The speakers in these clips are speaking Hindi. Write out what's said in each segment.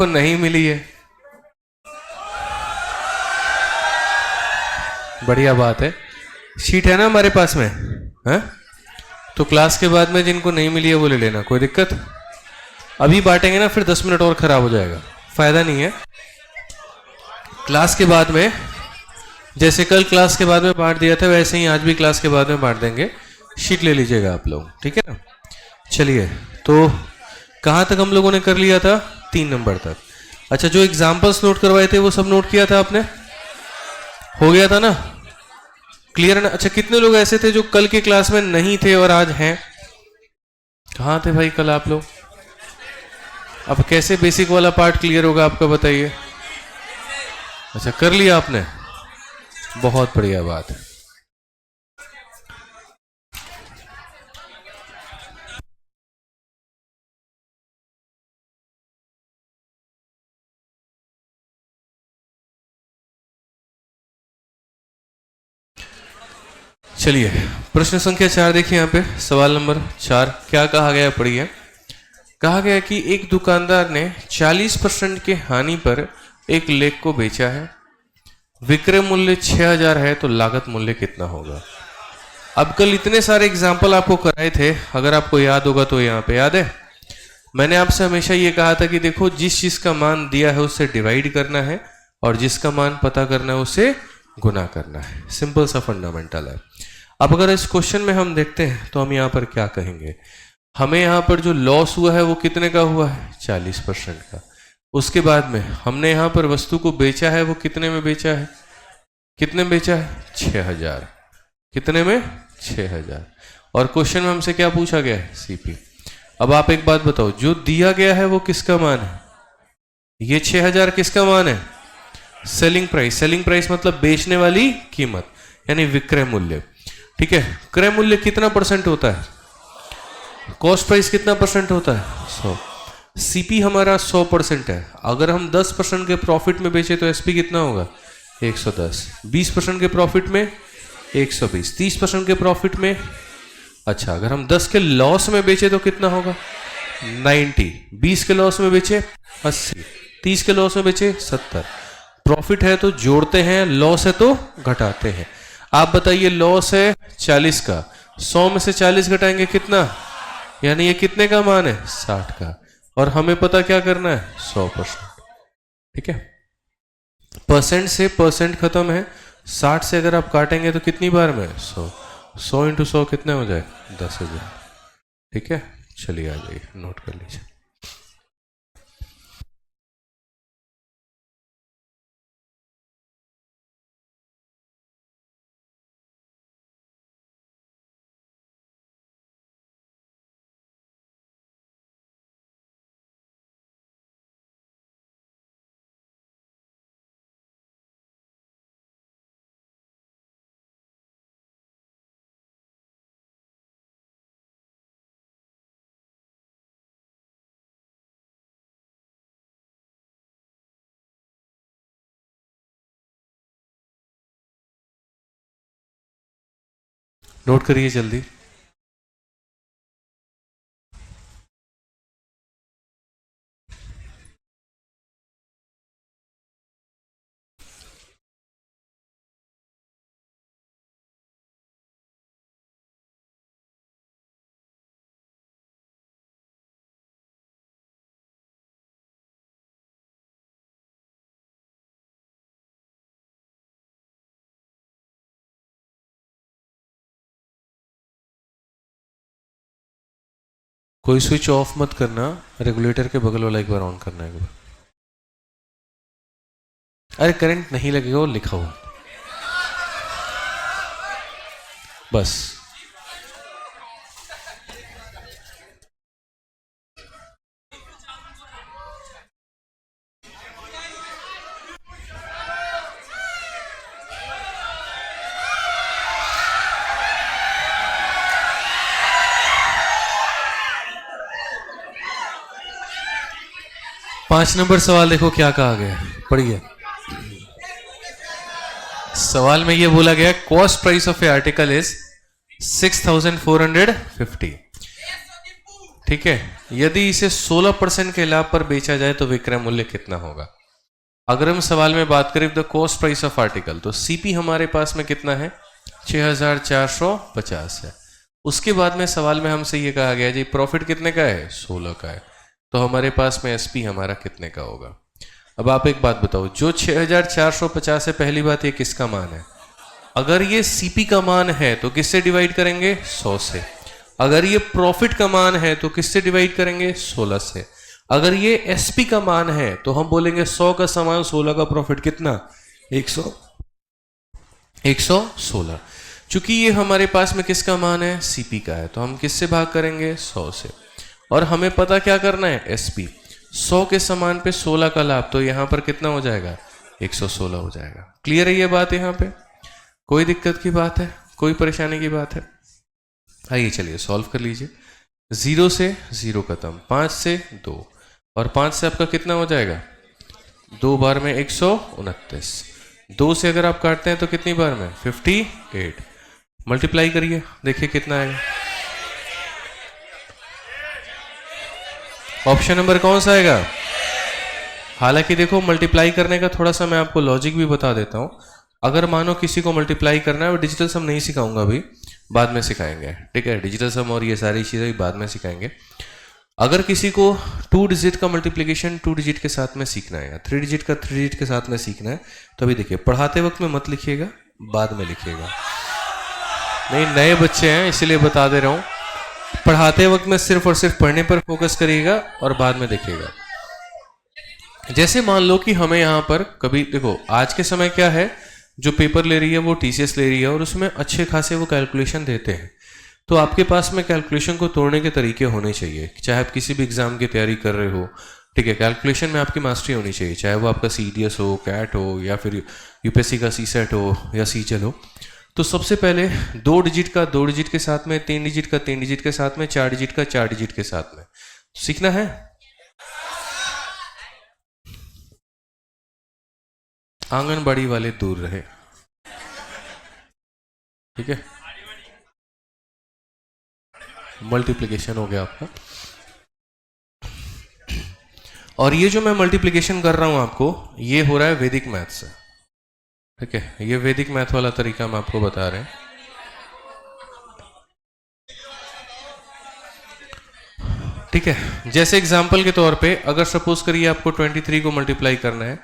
को नहीं मिली है, बढ़िया बात है। शीट है ना हमारे पास में, है? तो क्लास के बाद में जिनको नहीं मिली है वो ले लेना, कोई दिक्कत? अभी बांटेंगे ना फिर 10 मिनट और खराब हो जाएगा, फायदा नहीं है। क्लास के बाद में, जैसे कल क्लास के बाद में बांट दिया था वैसे ही आज भी क्लास के बाद में बांट देंगे। शीट ले लीजिएगा आप लोग, ठीक है ना? चलिए, तो कहाँ तक हम लोगों ने कर लिया था? 3 नंबर तक। अच्छा, जो एग्जाम्पल्स नोट करवाए थे वो सब नोट किया था आपने? हो गया था ना? क्लियर है ना? अच्छा, कितने लोग ऐसे थे जो कल के क्लास में नहीं थे और आज हैं? कहाँ थे भाई कल आप लोग? अब कैसे बेसिक वाला पार्ट क्लियर होगा आपका, बताइए। अच्छा, कर लिया आपने, बहुत बढ़िया बात है। चलिए, प्रश्न संख्या 4 देखिए यहाँ पे, सवाल नंबर 4 क्या कहा गया है, पढ़िए। कहा गया कि एक दुकानदार ने 40% के हानि पर एक लेख को बेचा है, विक्रय मूल्य 6000 है, तो लागत मूल्य कितना होगा? अब कल इतने सारे एग्जाम्पल आपको कराए थे, अगर आपको याद होगा तो यहाँ पे याद है, मैंने आपसे हमेशा ये कहा था कि देखो, जिस चीज का मान दिया है उससे डिवाइड करना है और जिसका मान पता करना है उससे गुना करना है। सिंपल सा फंडामेंटल है। अब अगर इस क्वेश्चन में हम देखते हैं तो हम यहाँ पर क्या कहेंगे? हमें यहाँ पर जो लॉस हुआ है वो कितने का हुआ है? 40% का। उसके बाद में हमने यहाँ पर वस्तु को बेचा है, वो कितने में बेचा है? कितने में बेचा है? 6000। कितने में? 6000। और क्वेश्चन में हमसे क्या पूछा गया है? सीपी। अब आप एक बात बताओ, जो दिया गया है वो किसका मान है? ये 6000 किसका मान है? Selling price. सेलिंग प्राइस मतलब बेचने वाली कीमत, यानी विक्रय मूल्य, ठीक है? क्रय मूल्य कितना परसेंट होता है? कॉस्ट प्राइस कितना परसेंट होता है? 100। सीपी हमारा 100% है। अगर हम 10% के प्रॉफिट में बेचे तो एसपी कितना होगा? 110। 20% के प्रॉफिट में 120। 30% के प्रॉफिट में, अच्छा अगर हम 10 के लॉस में बेचे तो कितना होगा? 90। 20 के लॉस में बेचे 80। 30 के लॉस में बेचे 70। प्रॉफिट है तो जोड़ते हैं, लॉस है तो घटाते हैं। आप बताइए, लॉस है 40 का, 100 में से 40 घटाएंगे कितना? यानी ये कितने का मान है? 60 का। और हमें पता क्या करना है? 100%, ठीक है? परसेंट से परसेंट खत्म है। 60 से अगर आप काटेंगे तो कितनी बार में? 100। 100 इंटू 100 कितने हो जाए? 10,000, ठीक है? चलिए आ जाइए, नोट कर लीजिए। नोट करिए जल्दी। कोई स्विच ऑफ मत करना, रेगुलेटर के बगल वाला एक बार ऑन करना है एक बार। अरे करंट नहीं लगेगा, वो लिखा हुआ बस। पांच नंबर सवाल देखो क्या कहा गया, पढ़िए। सवाल में ये बोला गया, cost price of A article is 6450, ठीक है। यदि इसे 16% के लाभ पर बेचा जाए तो विक्रय मूल्य कितना होगा। अगर हम सवाल में बात करें the cost price of article, तो सीपी हमारे पास में कितना है, 6450 है। उसके बाद में सवाल में हमसे ये कहा गया जी प्रॉफिट कितने का है, 16 का है, तो हमारे पास में एसपी हमारा कितने का होगा। अब आप एक बात बताओ, जो 6450 है, पहली बात ये किसका मान है। अगर ये सीपी का मान है तो किससे डिवाइड करेंगे, 100 से। अगर ये प्रॉफिट का मान है तो किससे डिवाइड करेंगे, 16 से। अगर ये एसपी का मान है तो हम बोलेंगे 100 का सामान 16 का प्रॉफिट कितना, 116। चूंकि ये हमारे पास में किसका मान है, सीपी का है, तो हम किससे भाग करेंगे, 100 से। और हमें पता क्या करना है, एसपी। 100 के समान पे 16 का लाभ, तो यहां पर कितना हो जाएगा, 116 हो जाएगा। क्लियर है ये बात, यहां पे कोई दिक्कत की बात है, कोई परेशानी की बात है। आइए चलिए सॉल्व कर लीजिए। 0 से 0 खत्म, 5 से 2, और 5 से आपका कितना हो जाएगा, 2 बार में 129। 2 से अगर आप काटते हैं तो कितनी बार में, 58। मल्टीप्लाई करिए, देखिए कितना आएगा। ऑप्शन नंबर कौन सा आएगा। हालांकि देखो मल्टीप्लाई करने का थोड़ा सा मैं आपको लॉजिक भी बता देता हूं। अगर मानो किसी को मल्टीप्लाई करना है, वो डिजिटल सम नहीं सिखाऊंगा अभी, बाद में सिखाएंगे, ठीक है। डिजिटल सम और ये सारी चीजें भी बाद में सिखाएंगे। अगर किसी को 2 डिजिट का मल्टीप्लिकेशन 2 डिजिट के साथ में सीखना है, या 3 डिजिट का 3 डिजिट के साथ में सीखना है, तो अभी देखिए पढ़ाते वक्त में मत लिखिएगा, बाद में लिखिएगा। नहीं, नए बच्चे हैं इसलिए बता दे रहा हूं, पढ़ाते वक्त में सिर्फ और सिर्फ पढ़ने पर फोकस करिएगा और बाद में देखिएगा। जैसे मान लो कि हमें यहां पर कभी देखो, आज के समय क्या है, जो पेपर ले रही है वो टीसीएस ले रही है और उसमें अच्छे खासे वो कैलकुलेशन देते हैं। तो आपके पास में कैलकुलेशन को तोड़ने के तरीके होने चाहिए, चाहे आप किसी भी एग्जाम की तैयारी कर रहे हो, ठीक है। कैलकुलेशन में आपकी मास्टरी होनी चाहिए, चाहे वो आपका सीडीएस हो, कैट हो, या फिर यूपीएससी का सीसेट हो या सीचल हो। तो सबसे पहले 2 डिजिट का 2 डिजिट के साथ में, 3 डिजिट का 3 डिजिट के साथ में, 4 डिजिट का 4 डिजिट के साथ में सीखना है। आंगनबाड़ी वाले दूर रहे, ठीक है। मल्टीप्लिकेशन हो गया आपका, और ये जो मैं मल्टीप्लिकेशन कर रहा हूं आपको, ये हो रहा है वैदिक मैथ से, ठीक है। ये वैदिक मैथ वाला तरीका हम आपको बता रहे हैं। ठीक है, जैसे एग्जांपल के तौर पे अगर सपोज करिए आपको 23 को मल्टीप्लाई करना है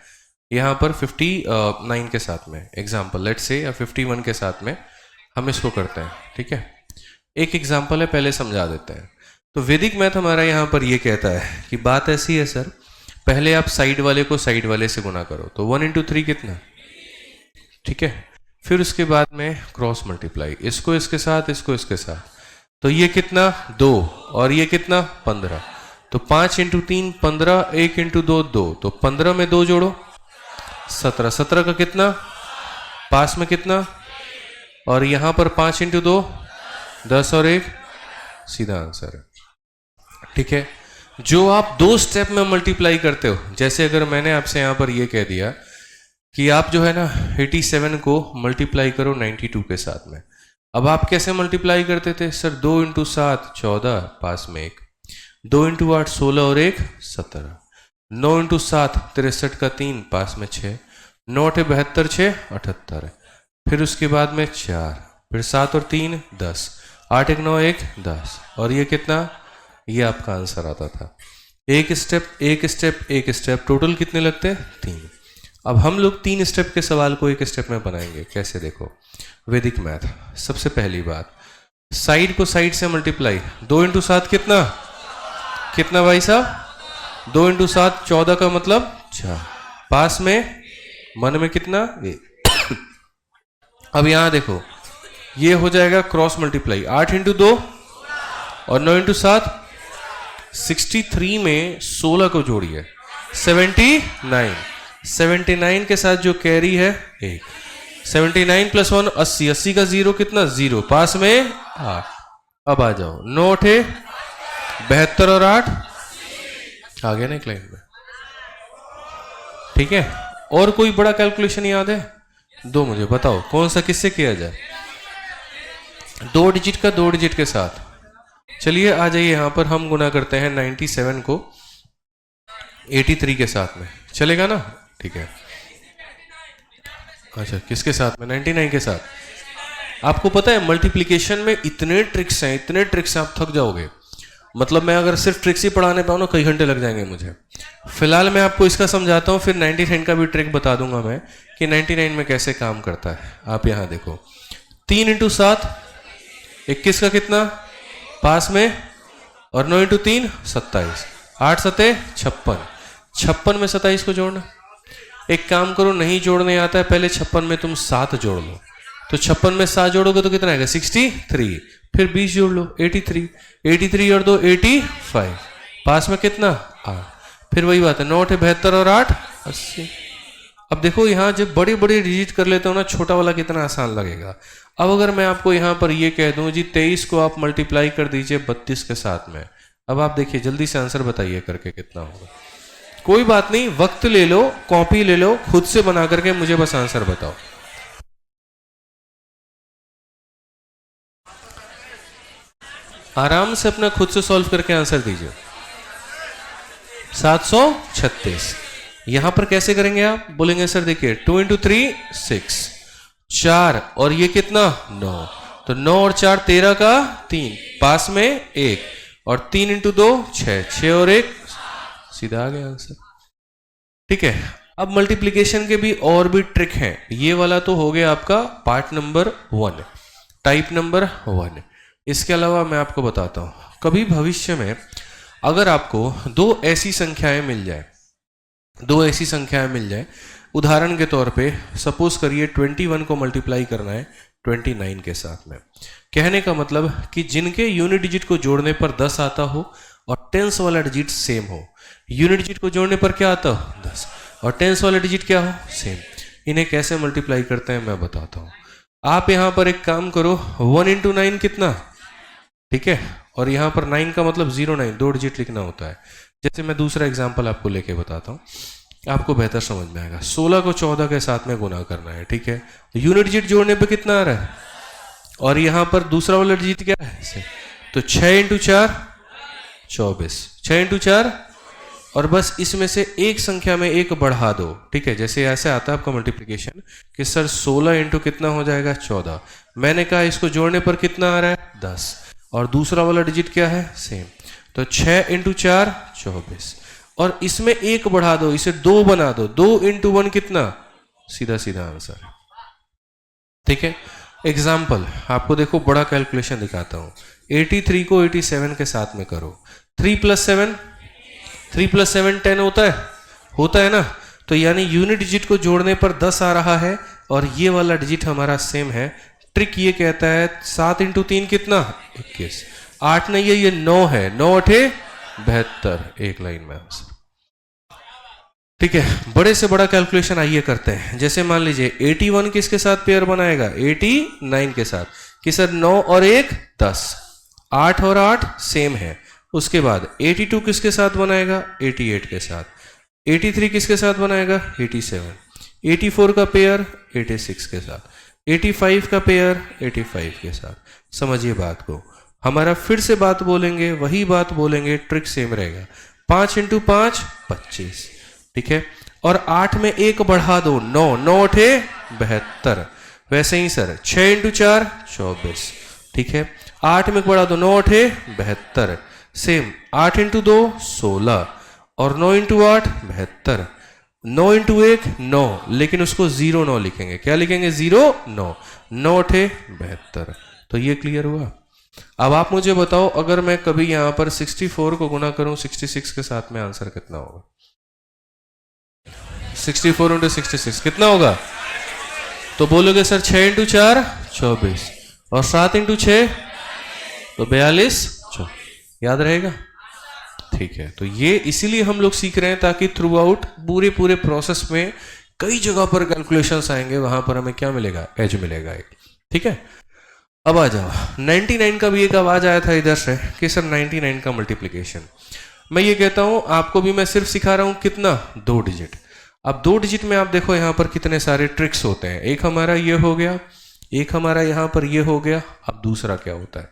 यहां पर 59 के साथ में, एग्जांपल लेट्स से, या 51 के साथ में हम इसको करते हैं, ठीक है। एक एग्जांपल है, पहले समझा देते हैं। तो वैदिक मैथ हमारा यहां पर ये कहता है कि बात ऐसी है सर, पहले आप साइड वाले को साइड वाले से गुना करो, तो 1 × 3 कितना, ठीक है। फिर उसके बाद में क्रॉस मल्टीप्लाई, इसको इसके साथ, इसको इसके साथ, तो ये कितना 2, और ये कितना 15, तो 5 × 3 15, 1 × 2 2, तो 15 में 2 जोड़ो 17, 17 का कितना, पास में कितना, और यहां पर 5 × 2 10 और 1, सीधा आंसर है, ठीक है। जो आप 2 स्टेप में मल्टीप्लाई करते हो, जैसे अगर मैंने आपसे यहां पर ये कह दिया कि आप जो है ना 87 को मल्टीप्लाई करो 92 के साथ में, अब आप कैसे मल्टीप्लाई करते थे सर, 2 × 7 14, पास में 1, 2 × 8 16 और 1 17, 9 × 7 63 का 3, पास में 6, 9 8 72 6 78, फिर उसके बाद में 4, फिर 7 और 3 10, 8 1 9 1 10, और ये कितना, ये आपका आंसर आता था। एक स्टेप एक स्टेप एक स्टेप, टोटल कितने लगते हैं 3। अब हम लोग 3 स्टेप के सवाल को एक स्टेप में बनाएंगे, कैसे देखो, वैदिक मैथ। सबसे पहली बात, साइड को साइड से मल्टीप्लाई, 2 × 7 कितना, कितना भाई साहब, 2 × 7 14 का मतलब 4, पास में मन में कितना 1। अब यहां देखो, ये हो जाएगा क्रॉस मल्टीप्लाई, 8 × 2 और 9 × 7 63 में 16 को जोड़िए 79, 79 के साथ जो कैरी है 1, 79 + 1 80, 80 का 0 कितना 0, पास में 8। अब आ जाओ, 9 8 72 और 8 आ गया ना एक लाइन में, ठीक है। और कोई बड़ा कैलकुलेशन याद है, दो मुझे बताओ, कौन सा किससे किया जाए, 2 डिजिट का 2 डिजिट के साथ, चलिए आ जाइए, यहाँ पर हम गुना करते हैं 97 को 83 के साथ में, चलेगा ना? ठीक है। अच्छा, किसके साथ में? 99 के साथ। आपको पता है मल्टीप्लिकेशन में इतने ट्रिक्स हैं, इतने ट्रिक्स हैं, आप थक जाओगे। मतलब मैं अगर सिर्फ ट्रिक्स ही पढ़ाने पाऊँ ना, कई घंटे लग जाएंगे मुझे। फिलहाल मैं आपको इसका समझाता हूँ, फिर 99 का भी ट्रिक बता दूंगा मैं कि 99 में कैसे काम करता है। आप यहाँ देखो, 3 इंटू 7 21 का कितना पास में, और 9 इंटू 3 27, 8 सते 56, 56 में 27 को जोड़ना। एक काम करो, नहीं जोड़ने आता है, पहले 56 में तुम 7 जोड़ लो, तो 56 में 7 जोड़ोगे तो कितना आएगा 63, फिर 20 जोड़ लो 83, 83 और 2 85, पास में कितना 8, फिर वही बात है 9 72 और 8 80। अब देखो यहाँ जब बड़े बड़े डिजिट कर लेते हो ना, छोटा वाला कितना आसान लगेगा। अब अगर मैं आपको यहाँ पर ये कह दूं जी 23 को आप मल्टीप्लाई कर दीजिए 32 के साथ में, अब आप देखिए जल्दी से आंसर बताइए करके कितना होगा। कोई बात नहीं, वक्त ले लो, कॉपी ले लो, खुद से बना करके मुझे बस आंसर बताओ। आराम से अपना खुद से सॉल्व करके आंसर दीजिए। 736। यहां पर कैसे करेंगे आप? बोलेंगे सर देखिए 2 इंटू 3 6, 4 और ये कितना 9, तो 9 और 4 13 का 3, पास में 1, और 3 इंटू 2 6, 6 और 1, सीधा आ गया आंसर। ठीक है। अब मल्टीप्लिकेशन के भी और भी ट्रिक हैं। ये वाला तो हो गया आपका पार्ट नंबर 1, टाइप नंबर 1। इसके अलावा मैं आपको बताता हूं, कभी भविष्य में अगर आपको दो ऐसी संख्याएं मिल जाए, उदाहरण के तौर पे सपोज करिए 21 को मल्टीप्लाई करना है 29 के साथ में। कहने का मतलब कि जिनके यूनिट डिजिट को जोड़ने पर 10 आता हो और टेंस वाला डिजिट सेम हो। यूनिट डिजिट को जोड़ने पर क्या आता हो 10, और टेंस वाला डिजिट क्या हो सेम। इन्हें कैसे मल्टीप्लाई करते हैं मैं बताता हूं। आप यहां पर एक काम करो, 1 इंटू 9 कितना, ठीक है, और यहां पर 9 का मतलब 09, 2 डिजिट लिखना होता है। जैसे मैं दूसरा एग्जांपल आपको लेके बताता हूं, आपको बेहतर समझ में आएगा। 16 को 14 के साथ में गुना करना है, ठीक है, यूनिट डिजिट जोड़ने पे कितना आ रहा है, और यहां पर दूसरा वाला डिजिट क्या है, तो 6 इंटू 4 24, 6 इंटू 4, और बस इसमें से एक संख्या में एक बढ़ा दो। ठीक है, जैसे ऐसे आता है आपका मल्टीप्लिकेशन कि सर 16 इंटू कितना हो जाएगा 14, मैंने कहा इसको जोड़ने पर कितना आ रहा है 10, और दूसरा वाला डिजिट क्या है सेम, तो 6 इंटू 4 24, और इसमें एक बढ़ा दो, इसे 2 बना दो, 2 इंटू 1 कितना, सीधा सीधा आंसर। ठीक है, एग्जाम्पल आपको देखो बड़ा कैलकुलेशन दिखाता हूं। 83 को 87 के साथ में करो, 3 प्लस 7 10 होता है ना, तो यानी यूनिट डिजिट को जोड़ने पर 10 आ रहा है और ये वाला डिजिट हमारा सेम है। ट्रिक ये कहता है 7 इंटू 3 कितना 21, 8 नहीं है ये 9 है, 9 8 72, एक लाइन में आंसर। ठीक है, बड़े से बड़ा कैलकुलेशन आइए करते हैं। जैसे मान लीजिए 81 किसके साथ पेयर बनाएगा 89 के साथ, कि सर 9 और 1 10, 8 और 8 सेम है। उसके बाद 82 किसके साथ बनाएगा 88 के साथ, 83 किसके साथ बनाएगा 87, 84 का पेयर 86 के साथ, 85 का पेयर 85 के साथ। समझिए बात को, हमारा फिर से बात बोलेंगे, वही बात बोलेंगे, ट्रिक सेम रहेगा। 5 इंटू 5 25, ठीक है, और 8 में एक बढ़ा दो 9, 9 8 72। वैसे ही सर 6 इंटू 4 24, ठीक है, 8 में बढ़ा दो 9 8 72, सेम 8 इंटू 2 16, और 9 इंटू 8 72, 9 इंटू 1 9, लेकिन उसको 0 9 लिखेंगे, क्या लिखेंगे 0 9, 9 8 72। तो ये क्लियर हुआ। अब आप मुझे बताओ, अगर मैं कभी यहां पर 64 को गुना करूं 66 के साथ में, आंसर कितना होगा? 64 इंटू 66 कितना होगा? तो बोलोगे सर 6 इंटू 4 24, और 7 इंटू 6 तो 42, याद रहेगा? ठीक है, तो ये इसीलिए हम लोग सीख रहे हैं ताकि थ्रू आउट पूरे प्रोसेस में कई जगह पर कैलकुलेशंस आएंगे, वहां पर हमें क्या मिलेगा, एज मिलेगा एक। ठीक है, अब आ जाओ 99 का भी एक आवाज आया था इधर से कि सर 99 का मल्टीप्लिकेशन। मैं ये कहता हूं आपको भी मैं सिर्फ सिखा रहा हूं कितना, 2 डिजिट। अब 2 डिजिट में आप देखो यहां पर कितने सारे ट्रिक्स होते हैं। एक हमारा ये हो गया, एक हमारा यहां पर ये हो गया। अब दूसरा क्या होता है,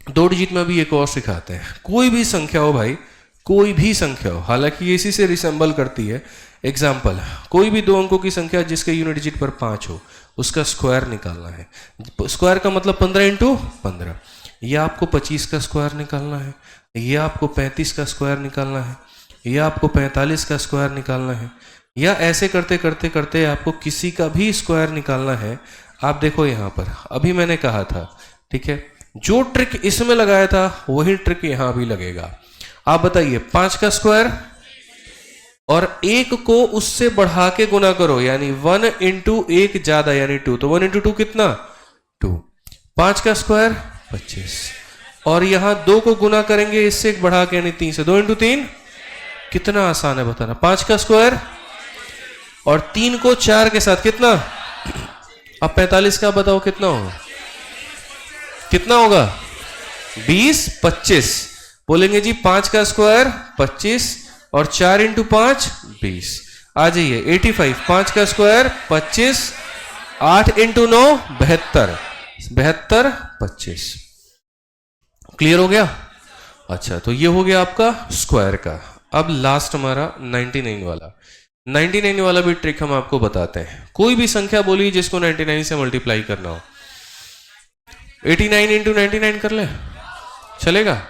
2 डिजिट में अभी एक और सिखाते हैं। कोई भी संख्या हो भाई, कोई भी संख्या हो, हालांकि ये इसी से रिसेंबल करती है। एग्जाम्पल, कोई भी 2 अंकों की संख्या जिसके यूनिट डिजिट पर 5 हो, उसका स्क्वायर निकालना है। स्क्वायर का मतलब 15 इंटू 15। यह आपको 25 का स्क्वायर निकालना है, यह आपको 35 का स्क्वायर निकालना है, यह आपको 45 का स्क्वायर निकालना है, या ऐसे करते करते करते आपको किसी का भी स्क्वायर निकालना है। आप देखो यहाँ पर अभी मैंने कहा था, ठीक है, जो ट्रिक इसमें लगाया था वही ट्रिक यहाँ भी लगेगा। आप बताइए, 5 का स्क्वायर और 1 को उससे बढ़ा के गुना करो, यानी 1 इंटू 1 ज्यादा यानी 2, तो 1 इंटू 2 कितना 2। 5 का स्क्वायर 25, और यहां 2 को गुना करेंगे इससे बढ़ा के यानी 3 से, 2 इंटू 3, कितना आसान है बताना। 5 का स्क्वायर और 3 को 4 के साथ कितना, अब 45 का बताओ कितना होगा, कितना होगा 20, 25। बोलेंगे जी 5 का स्क्वायर 25 और 4 इंटू 5 20। आ जाइए 85, 5 का स्क्वायर 25, 8 इंटू 9 72, 72 25। क्लियर हो गया। अच्छा, तो ये हो गया आपका स्क्वायर का। अब लास्ट हमारा 99 वाला। 99 वाला भी ट्रिक हम आपको बताते हैं। कोई भी संख्या बोलिए जिसको 99 से मल्टीप्लाई करना हो। 89 इंटू 99 कर ले, चलेगा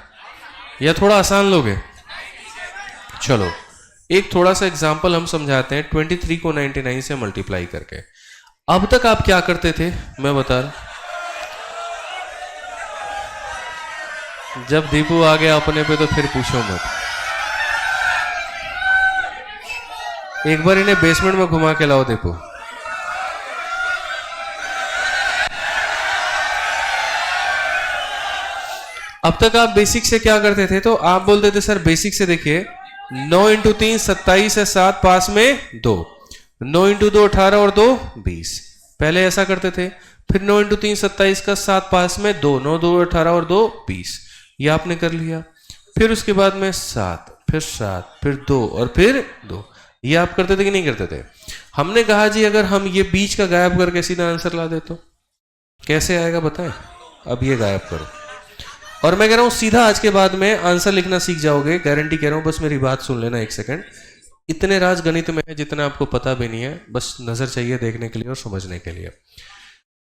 या थोड़ा आसान लोगे? चलो एक थोड़ा सा एग्जांपल हम समझाते हैं 23 को 99 से मल्टीप्लाई करके। अब तक आप क्या करते थे मैं बता रहा, जब दीपू आ गया अपने पे तो फिर पूछो मत। एक बार इन्हें बेसमेंट में घुमा के लाओ दीपू। अब तक आप बेसिक से क्या करते थे, तो आप बोलते थे सर बेसिक से देखिए 9 इंटू 3 27 है, 7 पास में 2, 9 इंटू 2 18 और 2 20। पहले ऐसा करते थे। फिर 9 इंटू 3 27 का 7 पास में 2, 9 2 18 और 2 20, ये आपने कर लिया। फिर उसके बाद में 7, फिर 7, फिर 2 और फिर 2, ये आप करते थे कि नहीं करते थे? हमने कहा जी अगर हम ये बीच का गायब करके सीधा आंसर ला दे तो कैसे आएगा बताएं। अब ये गायब करो, और मैं कह रहा हूं सीधा आज के बाद में आंसर लिखना सीख जाओगे, गारंटी कह रहा हूं। बस मेरी बात सुन लेना एक सेकंड। इतने राज गणित में है जितना आपको पता भी नहीं है, बस नजर चाहिए देखने के लिए और समझने के लिए।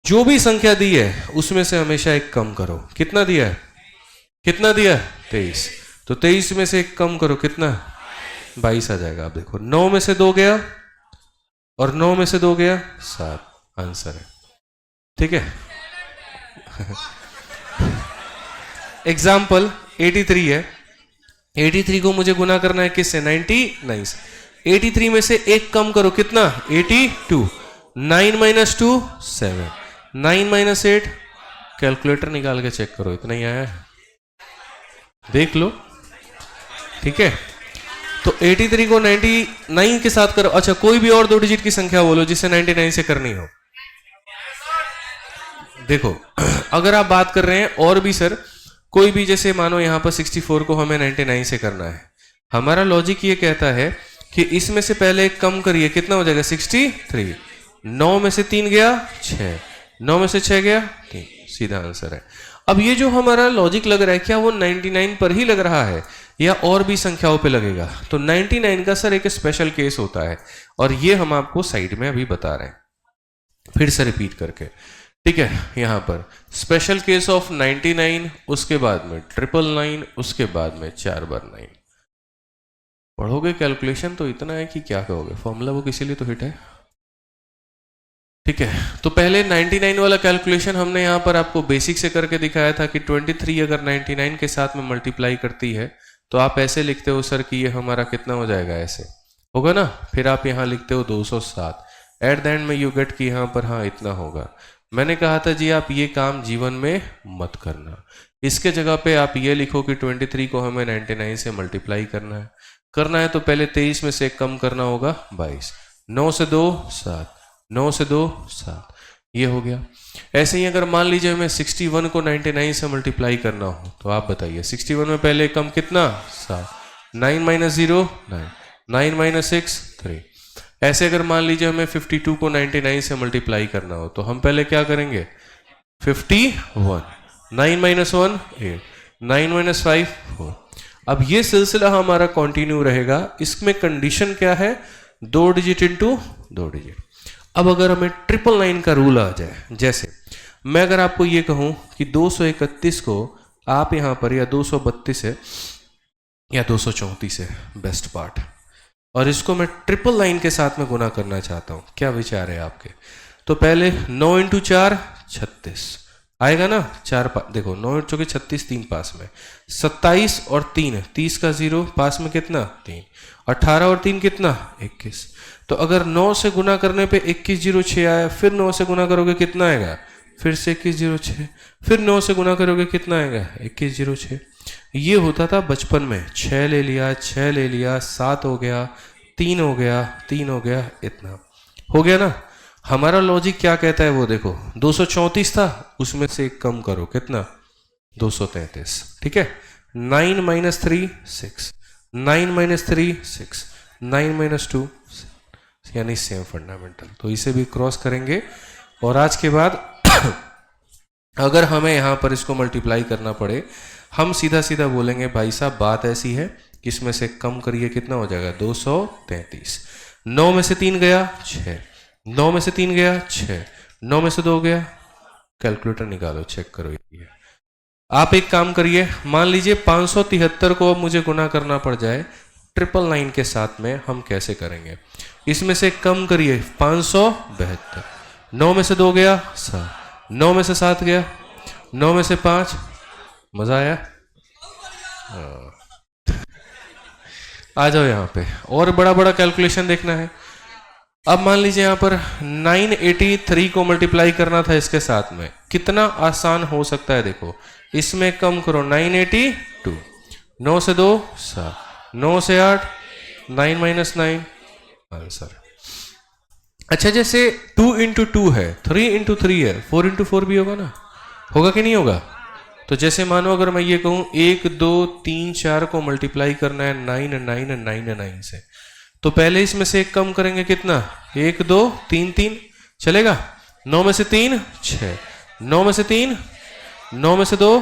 जो भी संख्या दी है उसमें से हमेशा एक कम करो। कितना दिया है, कितना दिया है 23, तो 23 में से एक कम करो, कितना 22 आ जाएगा। आप देखो 9 में से 2 गया और 9 में से 2 गया 7, आंसर है। ठीक है। एग्जाम्पल 83 है, 83 को मुझे गुना करना है किससे 99 से। 83 में से एक कम करो, कितना 82, 9 माइनस 2 7, 9 माइनस 8, कैलकुलेटर निकाल के चेक करो, इतना ही आया है, देख लो। ठीक है, तो 83 को 99 के साथ करो। अच्छा, कोई भी और 2 डिजिट की संख्या बोलो जिसे 99 से करनी हो। देखो अगर आप बात कर रहे हैं और भी सर कोई भी, जैसे मानो यहां पर 64 को हमें 99 से करना है, हमारा लॉजिक ये कहता है कि इसमें से पहले एक कम करिए, कितना हो जाएगा 63, 9 में से 3 गया 6, 9 में से 6 गया 3, सीधा आंसर है। अब ये जो हमारा लॉजिक लग रहा है, क्या वो 99 पर ही लग रहा है या और भी संख्याओं पे लगेगा? तो 99 का सर एक स्पेशल केस होता है, और ये हम आपको साइड में अभी बता रहे हैं, फिर से रिपीट करके। ठीक है, यहां पर स्पेशल केस ऑफ 99, उसके बाद में 999, उसके बाद में 4 बार 9। पढ़ोगे कैलकुलेशन तो इतना है कि क्या कहोगे, फॉर्मूला बुक इसीलिए तो हिट है। ठीक है, तो पहले 99 वाला कैलकुलेशन हमने यहां पर आपको बेसिक से करके दिखाया था कि 23 अगर 99 के साथ में मल्टीप्लाई करती है तो आप ऐसे लिखते हो सर कि ये हमारा कितना हो जाएगा, ऐसे होगा ना। फिर आप यहां लिखते हो 207, एट द एंड में यू गेट कि यहां पर हाँ इतना होगा। मैंने कहा था जी आप ये काम जीवन में मत करना, इसके जगह पे आप ये लिखो कि 23 को हमें 99 से मल्टीप्लाई करना है तो पहले 23 में से कम करना होगा 22, 9 से 2 7, 9 से 2 7, ये हो गया। ऐसे ही अगर मान लीजिए हमें 61 को 99 से मल्टीप्लाई करना हो तो आप बताइए 61 में पहले कम कितना 7, 9 माइनस 0 9, 9 माइनस 6 3। ऐसे अगर मान लीजिए हमें 52 को 99 से मल्टीप्लाई करना हो तो हम पहले क्या करेंगे 51, 9 माइनस 1 8, 9 माइनस 5 4। अब ये सिलसिला हमारा कंटिन्यू रहेगा। इसमें कंडीशन क्या है? 2 डिजिट इंटू 2 डिजिट। अब अगर हमें 999 का रूल आ जाए, जैसे मैं अगर आपको ये कहूं कि 231 को आप यहां पर, या 232 है या 234 है बेस्ट पार्ट, और इसको मैं 999 के साथ में गुना करना चाहता हूं, क्या विचार है आपके? तो पहले 9 इंटू 4 36 आएगा ना। देखो 9 चौके 36, 3 पास में 27 और 3 30 का 0 पास में कितना 3, 18 और 3 कितना 21। तो अगर 9 से गुना करने पे 21 0 6 आया, फिर 9 से गुना करोगे कितना आएगा, फिर से 21 0 6, फिर 9 से गुना करोगे कितना आएगा 21 0 6। ये होता था बचपन में, 6 ले लिया 6 ले लिया, 7 हो गया, 3 हो गया 3 हो गया, इतना हो गया ना। हमारा लॉजिक क्या कहता है वो देखो, 234 था उसमें से एक कम करो, कितना 233, ठीक है। 9 माइनस 3 6, 9 माइनस 3 6, 9 माइनस 2 यानी सेम फंडामेंटल। तो इसे भी क्रॉस करेंगे और आज के बाद अगर हमें यहाँ पर इसको मल्टीप्लाई करना पड़े, हम सीधा सीधा बोलेंगे भाई साहब बात ऐसी है कि इसमें से कम करिए, कितना हो जाएगा 233। 9 में से 3 गया 6, 9 में से 3 गया 6, 9 में से 2 गया, कैलकुलेटर निकालो चेक करो ये। आप एक काम करिए, मान लीजिए 573 को अब मुझे गुना करना पड़ जाए 999 के साथ में, हम कैसे करेंगे? इसमें से कम करिए 572, 9 में से 2 गया 7, 9 में से 7 गया, 9 में से 5, मजा आया? आ जाओ यहाँ पे, और बड़ा बड़ा कैलकुलेशन देखना है। अब मान लीजिए यहाँ पर 983 को मल्टीप्लाई करना था इसके साथ में, कितना आसान हो सकता है देखो। इसमें कम करो 982, 9 से 2 7, 9 से 8, 9 माइनस 9 आंसर। अच्छा जैसे 2 इंटू 2 है, 3 इंटू 3 है, 4 इंटू 4 भी होगा ना, होगा कि नहीं होगा? तो जैसे मानो अगर मैं ये कहूं 1 2 3 4 को मल्टीप्लाई करना है 9 9 9 9 से, तो पहले इसमें से एक कम करेंगे, कितना 1 2 3 3 चलेगा। 9 में से 3 6, 9 में से 3, 9 में से 2,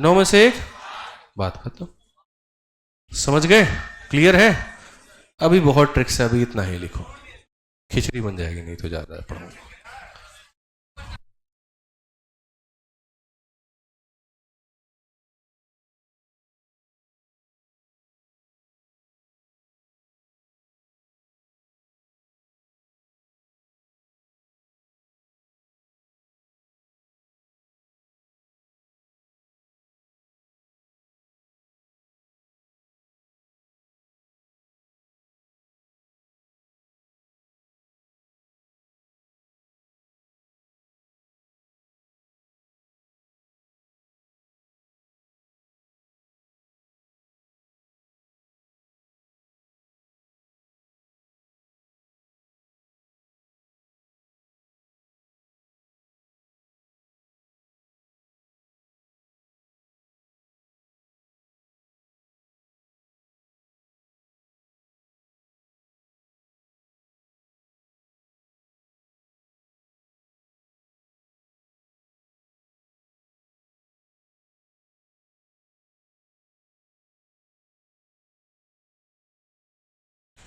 9 में से 1, बात खत्म। समझ गए? क्लियर है? अभी बहुत ट्रिक्स है, अभी इतना ही लिखो, खिचड़ी बन जाएगी नहीं तो ज्यादा पढ़ोगे।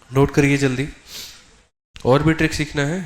नोट करिए जल्दी, और भी ट्रिक सीखना है।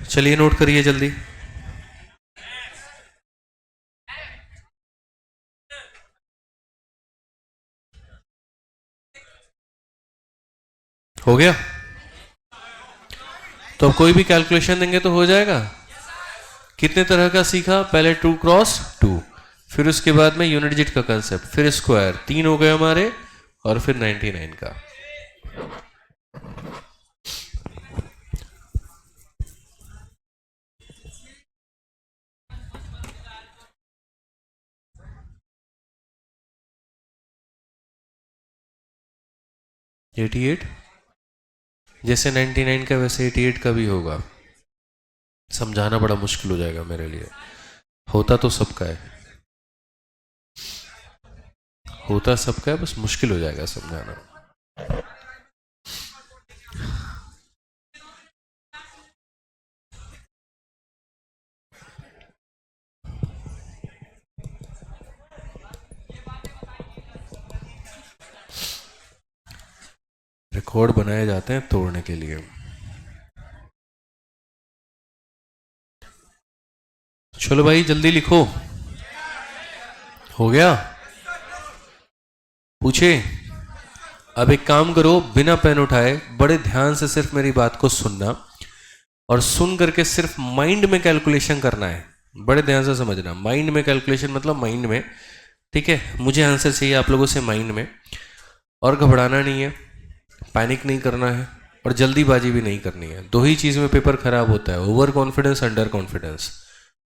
चलिए नोट करिए जल्दी। हो गया? तो अब कोई भी कैलकुलेशन देंगे तो हो जाएगा। कितने तरह का सीखा? पहले 2 क्रॉस 2, फिर उसके बाद में यूनिट डिजिट का कंसेप्ट, फिर स्क्वायर, 3 हो गए हमारे, और फिर 99 का। एटी एट, जैसे 99 का वैसे 88 का भी होगा। समझाना बड़ा मुश्किल हो जाएगा मेरे लिए। होता तो सबका है, होता सबका है, बस मुश्किल हो जाएगा समझाना। रिकॉर्ड बनाए जाते हैं तोड़ने के लिए। चलो भाई जल्दी लिखो। हो गया? पूछे? अब एक काम करो, बिना पेन उठाए बड़े ध्यान से सिर्फ मेरी बात को सुनना, और सुन करके सिर्फ माइंड में कैलकुलेशन करना है। बड़े ध्यान से समझना, माइंड में कैलकुलेशन मतलब माइंड में, ठीक है? मुझे आंसर चाहिए आप लोगों से माइंड में, और घबराना नहीं है, पैनिक नहीं करना है, और जल्दीबाजी भी नहीं करनी है। दो ही चीज़ में पेपर खराब होता है, ओवर कॉन्फिडेंस, अंडर कॉन्फिडेंस।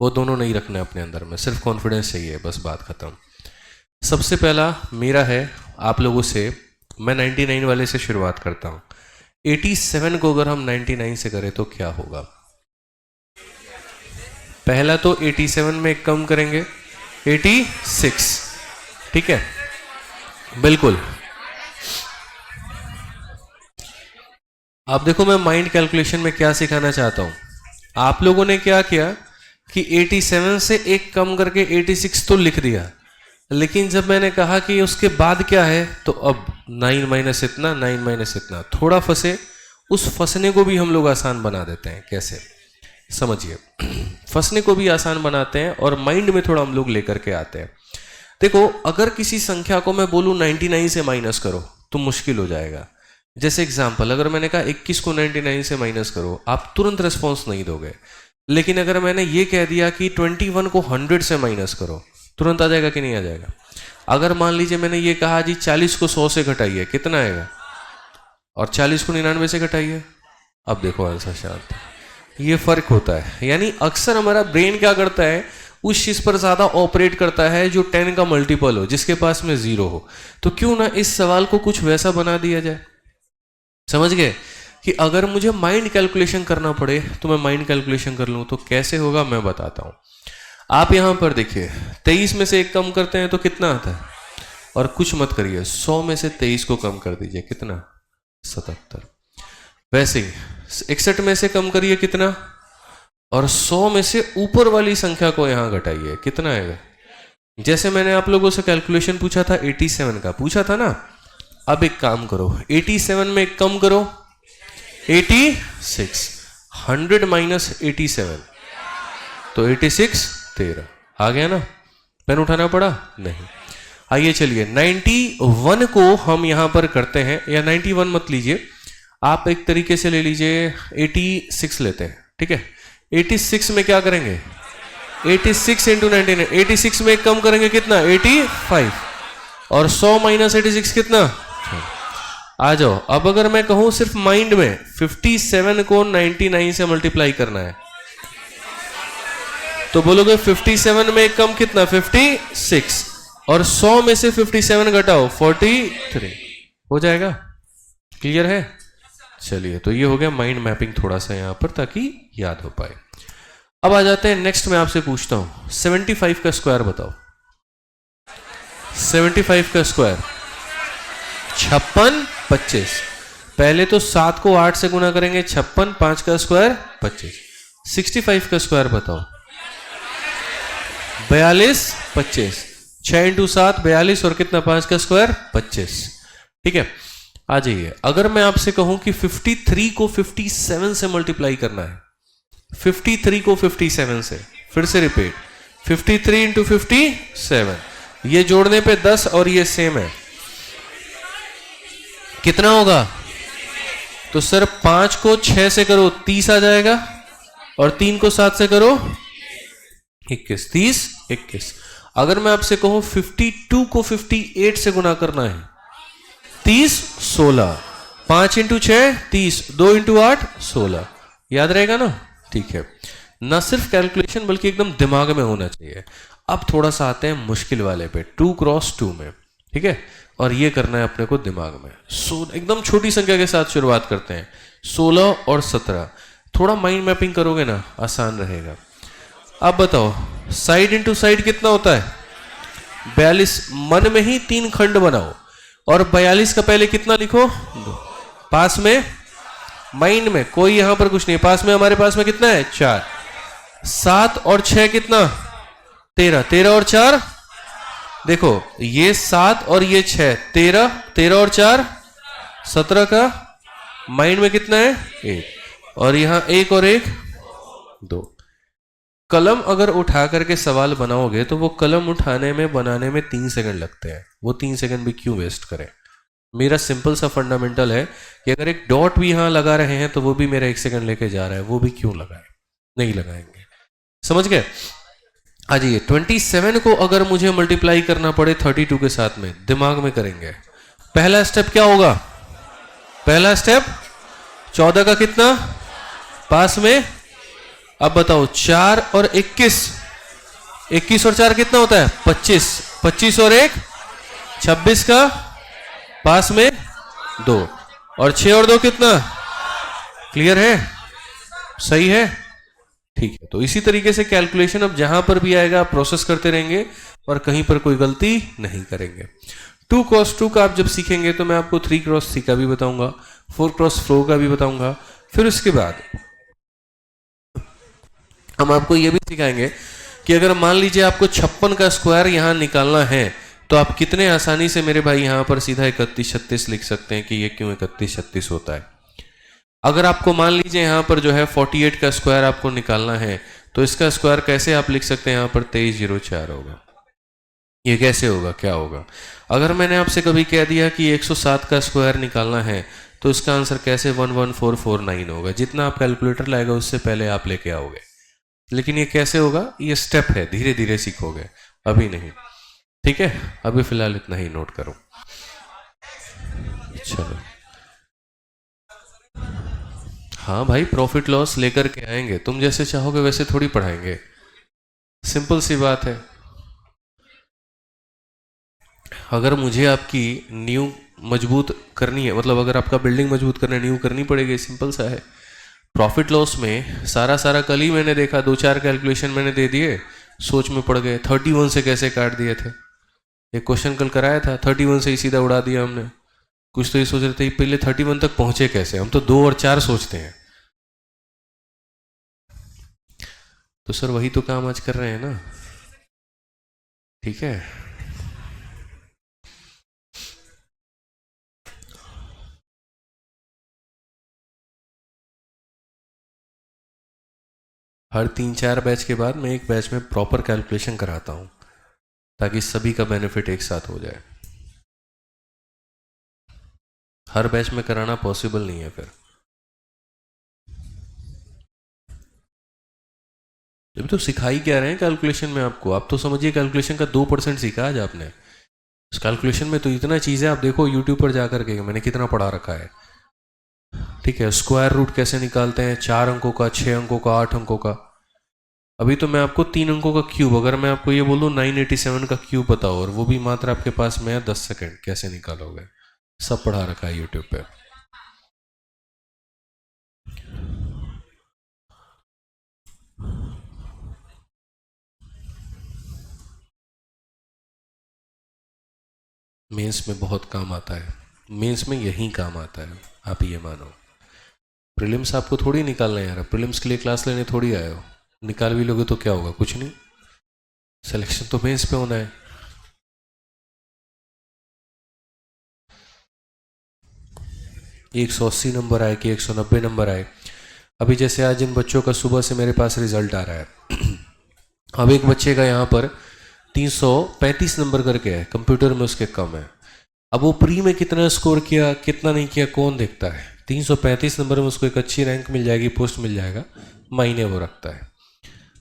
वो दोनों नहीं रखना है अपने अंदर में, सिर्फ कॉन्फिडेंस चाहिए, बस बात खत्म। सबसे पहला मेरा है आप लोगों से, मैं 99 वाले से शुरुआत करता हूं। 87 को अगर हम 99 से करें तो क्या होगा? पहला तो 87 में एक कम करेंगे, 86, ठीक है? बिल्कुल। अब देखो मैं माइंड कैलकुलेशन में क्या सिखाना चाहता हूं। आप लोगों ने क्या किया कि 87 से एक कम करके 86 तो लिख दिया, लेकिन जब मैंने कहा कि उसके बाद क्या है, तो अब 9 माइनस इतना, 9 माइनस इतना, थोड़ा फंसे। उस फंसने को भी हम लोग आसान बना देते हैं। कैसे? समझिए। फंसने को भी आसान बनाते हैं और माइंड में थोड़ा हम लोग लेकर के आते हैं। देखो, अगर किसी संख्या को मैं बोलूं 99 से माइनस करो तो मुश्किल हो जाएगा। जैसे एग्जाम्पल, अगर मैंने कहा 21 को 99 से माइनस करो, आप तुरंत रिस्पॉन्स नहीं दोगे। लेकिन अगर मैंने ये कह दिया कि 21 को 100 से माइनस करो, तुरंत आ जाएगा कि नहीं आ जाएगा? अगर मान लीजिए मैंने ये कहा जी 40 को 100 से घटाइए, कितना आएगा? और 40 को 99 से घटाइए, अब देखो आंसर शांत। ये फर्क होता है। यानी अक्सर हमारा ब्रेन क्या करता है, उस चीज पर ज्यादा ऑपरेट करता है जो 10 का मल्टीपल हो, जिसके पास में 0 हो। तो क्यों ना इस सवाल को कुछ वैसा बना दिया जाए। समझ गए कि अगर मुझे माइंड कैलकुलेशन करना पड़े तो मैं माइंड कैलकुलेशन कर लूं, तो कैसे होगा मैं बताता हूं। आप यहां पर देखिए, 23 में से एक कम करते हैं तो कितना आता है? और कुछ मत करिए, 100 में से 23 को कम कर दीजिए, कितना? 77। वैसे ही 61 में से कम करिए, कितना? और 100 में से ऊपर वाली संख्या को यहां घटाइए, कितना आएगा? जैसे मैंने आप लोगों से कैलकुलेशन पूछा था 87 का, पूछा था ना। अब एक काम करो, 87 में एक कम करो, 86। 100 माइनस 87 तो 86, 13 आ गया ना? पेन उठाना पड़ा? नहीं। आइए चलिए 91 को हम यहां पर करते हैं, या 91 मत लीजिए, आप एक तरीके से ले लीजिए, 86 लेते हैं, ठीक है? 86 में क्या करेंगे? 86 इंटू 99, 86 में एक कम करेंगे, कितना? 85। और 100 माइनस 86 कितना? आ जाओ। अब अगर मैं कहूं सिर्फ माइंड में 57 को 99 से मल्टीप्लाई करना है, तो बोलोगे 57 में एक कम कितना? 56। और 100 में से 57 घटाओ, 43 हो जाएगा। क्लियर है? चलिए, तो ये हो गया माइंड मैपिंग थोड़ा सा यहां पर, ताकि याद हो पाए। अब आ जाते हैं नेक्स्ट। मैं आपसे पूछता हूं 75 का स्क्वायर बताओ। 75 का स्क्वायर 56, 25। पहले तो 7 को 8 से गुना करेंगे, 56, 5 का स्क्वायर 25। 65 का स्क्वायर बताओ। 42, 25। 6 इंटू 7 42, और कितना? 5 का स्क्वायर 25। ठीक है, आ जाइए। अगर मैं आपसे कहूं कि 53 को 57 से मल्टीप्लाई करना है, 53 को 57 से, फिर से रिपीट, 53 इंटू 57, ये जोड़ने पे 10 और ये सेम है, कितना होगा? तो सर 5 को 6 से करो 30 आ जाएगा, और 3 को 7 से करो 21, 30 21। अगर मैं आपसे कहूं 52 को 58 से गुना करना है, 30 16, 5 इंटू 6 30, 2 इंटू 8 16, याद रहेगा ना? ठीक है, ना सिर्फ कैलकुलेशन बल्कि एकदम दिमाग में होना चाहिए। अब थोड़ा सा आते हैं मुश्किल वाले पे, 2 क्रॉस 2 में, ठीक है, और ये करना है अपने को दिमाग में। एकदम छोटी संख्या के साथ शुरुआत करते हैं, 16 और 17, थोड़ा माइंड मैपिंग करोगे ना आसान रहेगा। अब बताओ साइड इंटू साइड कितना होता है? 42, मन में ही 3 खंड बनाओ, और 42 का पहले कितना लिखो? 2, पास में, माइंड में, कोई यहां पर कुछ नहीं, पास में हमारे पास में कितना है? 4, 7 और 6 कितना? 13, 13 और 4, देखो ये 7 और ये 6, 13, 13 और 4 17 का, माइंड में कितना है? 1, और यहां 1 और 1 2। कलम अगर उठा करके सवाल बनाओगे तो वो कलम उठाने में बनाने में 3 सेकंड लगते हैं, वो 3 सेकंड भी क्यों वेस्ट करें? मेरा सिंपल सा फंडामेंटल है कि अगर एक डॉट भी यहां लगा रहे हैं तो वो भी मेरा 1 सेकंड लेके जा रहा है, वो भी क्यों लगाए? नहीं लगाएंगे, समझ गए? आ जाइए, 27 को अगर मुझे मल्टीप्लाई करना पड़े 32 के साथ में, दिमाग में करेंगे। पहला स्टेप क्या होगा? पहला स्टेप 14 का कितना? पास में। अब बताओ 4 और 21, 21 और 4 कितना होता है? 25, 25 और 1 26 का, पास में 2, और 6 और 2 कितना? क्लियर है? सही है? ठीक है, तो इसी तरीके से कैलकुलेशन अब जहां पर भी आएगा प्रोसेस करते रहेंगे और कहीं पर कोई गलती नहीं करेंगे। 2 क्रॉस 2 का आप जब सीखेंगे तो मैं आपको 3 क्रॉस 3 का भी बताऊंगा, 4 क्रॉस 4 का भी बताऊंगा। फिर उसके बाद हम आपको यह भी सिखाएंगे कि अगर मान लीजिए आपको 56 का स्क्वायर यहां निकालना है तो आप कितने आसानी से मेरे भाई यहां पर सीधा 31 36 लिख सकते हैं कि ये क्यों 31 36 होता है। अगर आपको मान लीजिए यहां पर जो है 48 का स्क्वायर आपको निकालना है तो इसका स्क्वायर कैसे आप लिख सकते हैं? यहां पर 2304 होगा। ये कैसे होगा, क्या होगा? अगर मैंने आपसे कभी कह दिया कि 107 का स्क्वायर निकालना है तो इसका आंसर कैसे 11449 होगा? जितना आप कैलकुलेटर लाएगा उससे पहले आप लेके आओगे। लेकिन ये कैसे होगा? ये स्टेप है, धीरे धीरे सीखोगे, अभी नहीं। ठीक है, अभी फिलहाल इतना ही नोट करो। चलो, हाँ भाई, प्रॉफिट लॉस लेकर के आएंगे, तुम जैसे चाहोगे वैसे थोड़ी पढ़ाएंगे, सिंपल सी बात है। अगर मुझे आपकी नींव मजबूत करनी है, मतलब अगर आपका बिल्डिंग मजबूत करना है, नींव करनी पड़ेगी, सिंपल सा है। प्रॉफिट लॉस में सारा कल ही मैंने देखा, 2-4 कैलकुलेशन मैंने दे दिए, सोच में पड़ गए। 31 से कैसे काट दिए थे, एक क्वेश्चन कल कराया था, 31 से ही सीधा उड़ा दिया हमने। कुछ तो ये सोच रहे थे पहले 31 तक पहुंचे कैसे, हम तो 2 और 4 सोचते हैं। तो सर वही तो काम आज कर रहे हैं ना, ठीक है। हर 3-4 बैच के बाद मैं एक बैच में प्रॉपर कैलकुलेशन कराता हूं ताकि सभी का बेनिफिट एक साथ हो जाए। हर बैच में कराना पॉसिबल नहीं है फिर। जब तो सिखाई क्या रहे हैं कैलकुलेशन में आपको, आप तो समझिए कैलकुलेशन का 2% सीखा आज आपने। इस कैलकुलेशन में तो इतना चीज़ें आप देखो यूट्यूब पर जाकर के, मैंने कितना पढ़ा रखा है। ठीक है, स्क्वायर रूट कैसे निकालते हैं, 4 अंकों का, 6 अंकों का, 8 अंकों का। अभी तो मैं आपको 3 अंकों का क्यूब, अगर मैं आपको ये बोलूँ 987 का क्यूब बताओ, और वो भी मात्र आपके पास में है 10 सेकेंड, कैसे निकालोगे? सब पढ़ा रखा है यूट्यूब पे। मेंस में बहुत काम आता है, मेंस में यही काम आता है, आप ये मानो। प्रीलिम्स आपको थोड़ी निकालना है यार, प्रीलिम्स के लिए क्लास लेने थोड़ी आए हो। निकाल भी लोगे तो क्या होगा? कुछ नहीं, सिलेक्शन तो मेंस पे होना है। 180 नंबर आए कि 190 नंबर आए, अभी जैसे आज इन बच्चों का सुबह से मेरे पास रिजल्ट आ रहा है। अब एक बच्चे का यहाँ पर 335 नंबर करके है, कंप्यूटर में उसके कम है। अब वो प्री में कितना स्कोर किया कितना नहीं किया कौन देखता है? 335 नंबर में उसको एक अच्छी रैंक मिल जाएगी, पोस्ट मिल जाएगा, मायने वो रखता है।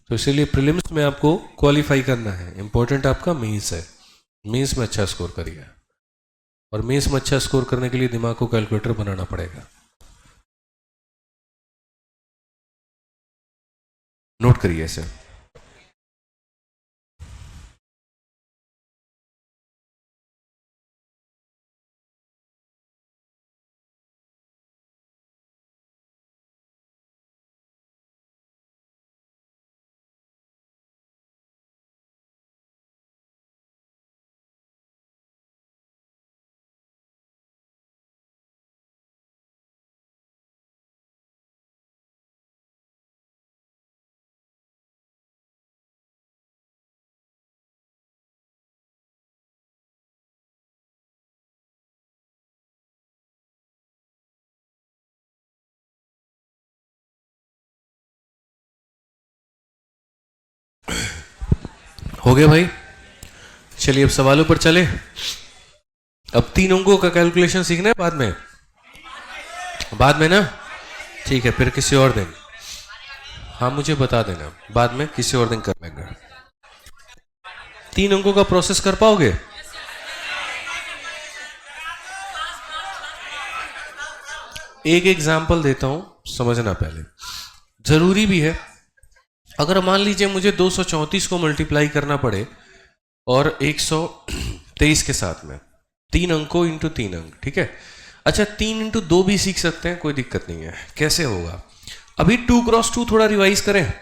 तो इसीलिए प्रीलिम्स में आपको क्वालिफाई करना है, इंपॉर्टेंट आपका मेंस है। मेंस में अच्छा स्कोर करिए, और मेंस में अच्छा स्कोर करने के लिए दिमाग को कैलकुलेटर बनाना पड़ेगा। नोट करिए इसे। हो गया भाई? चलिए अब सवालों पर चले। अब 3 अंकों का कैलकुलेशन सीखना है बाद में ना, ठीक है, फिर किसी और दिन। हाँ मुझे बता देना, बाद में किसी और दिन कर लेंगे। 3 अंकों का प्रोसेस कर पाओगे? एक एग्जाम्पल देता हूं, समझना पहले, जरूरी भी है। अगर मान लीजिए मुझे 234 को मल्टीप्लाई करना पड़े और 123 के साथ में, 3 अंकों इंटू 3 अंक, ठीक है। अच्छा 3 इंटू 2 भी सीख सकते हैं, कोई दिक्कत नहीं है। कैसे होगा? अभी 2 क्रॉस 2 थोड़ा रिवाइज करें।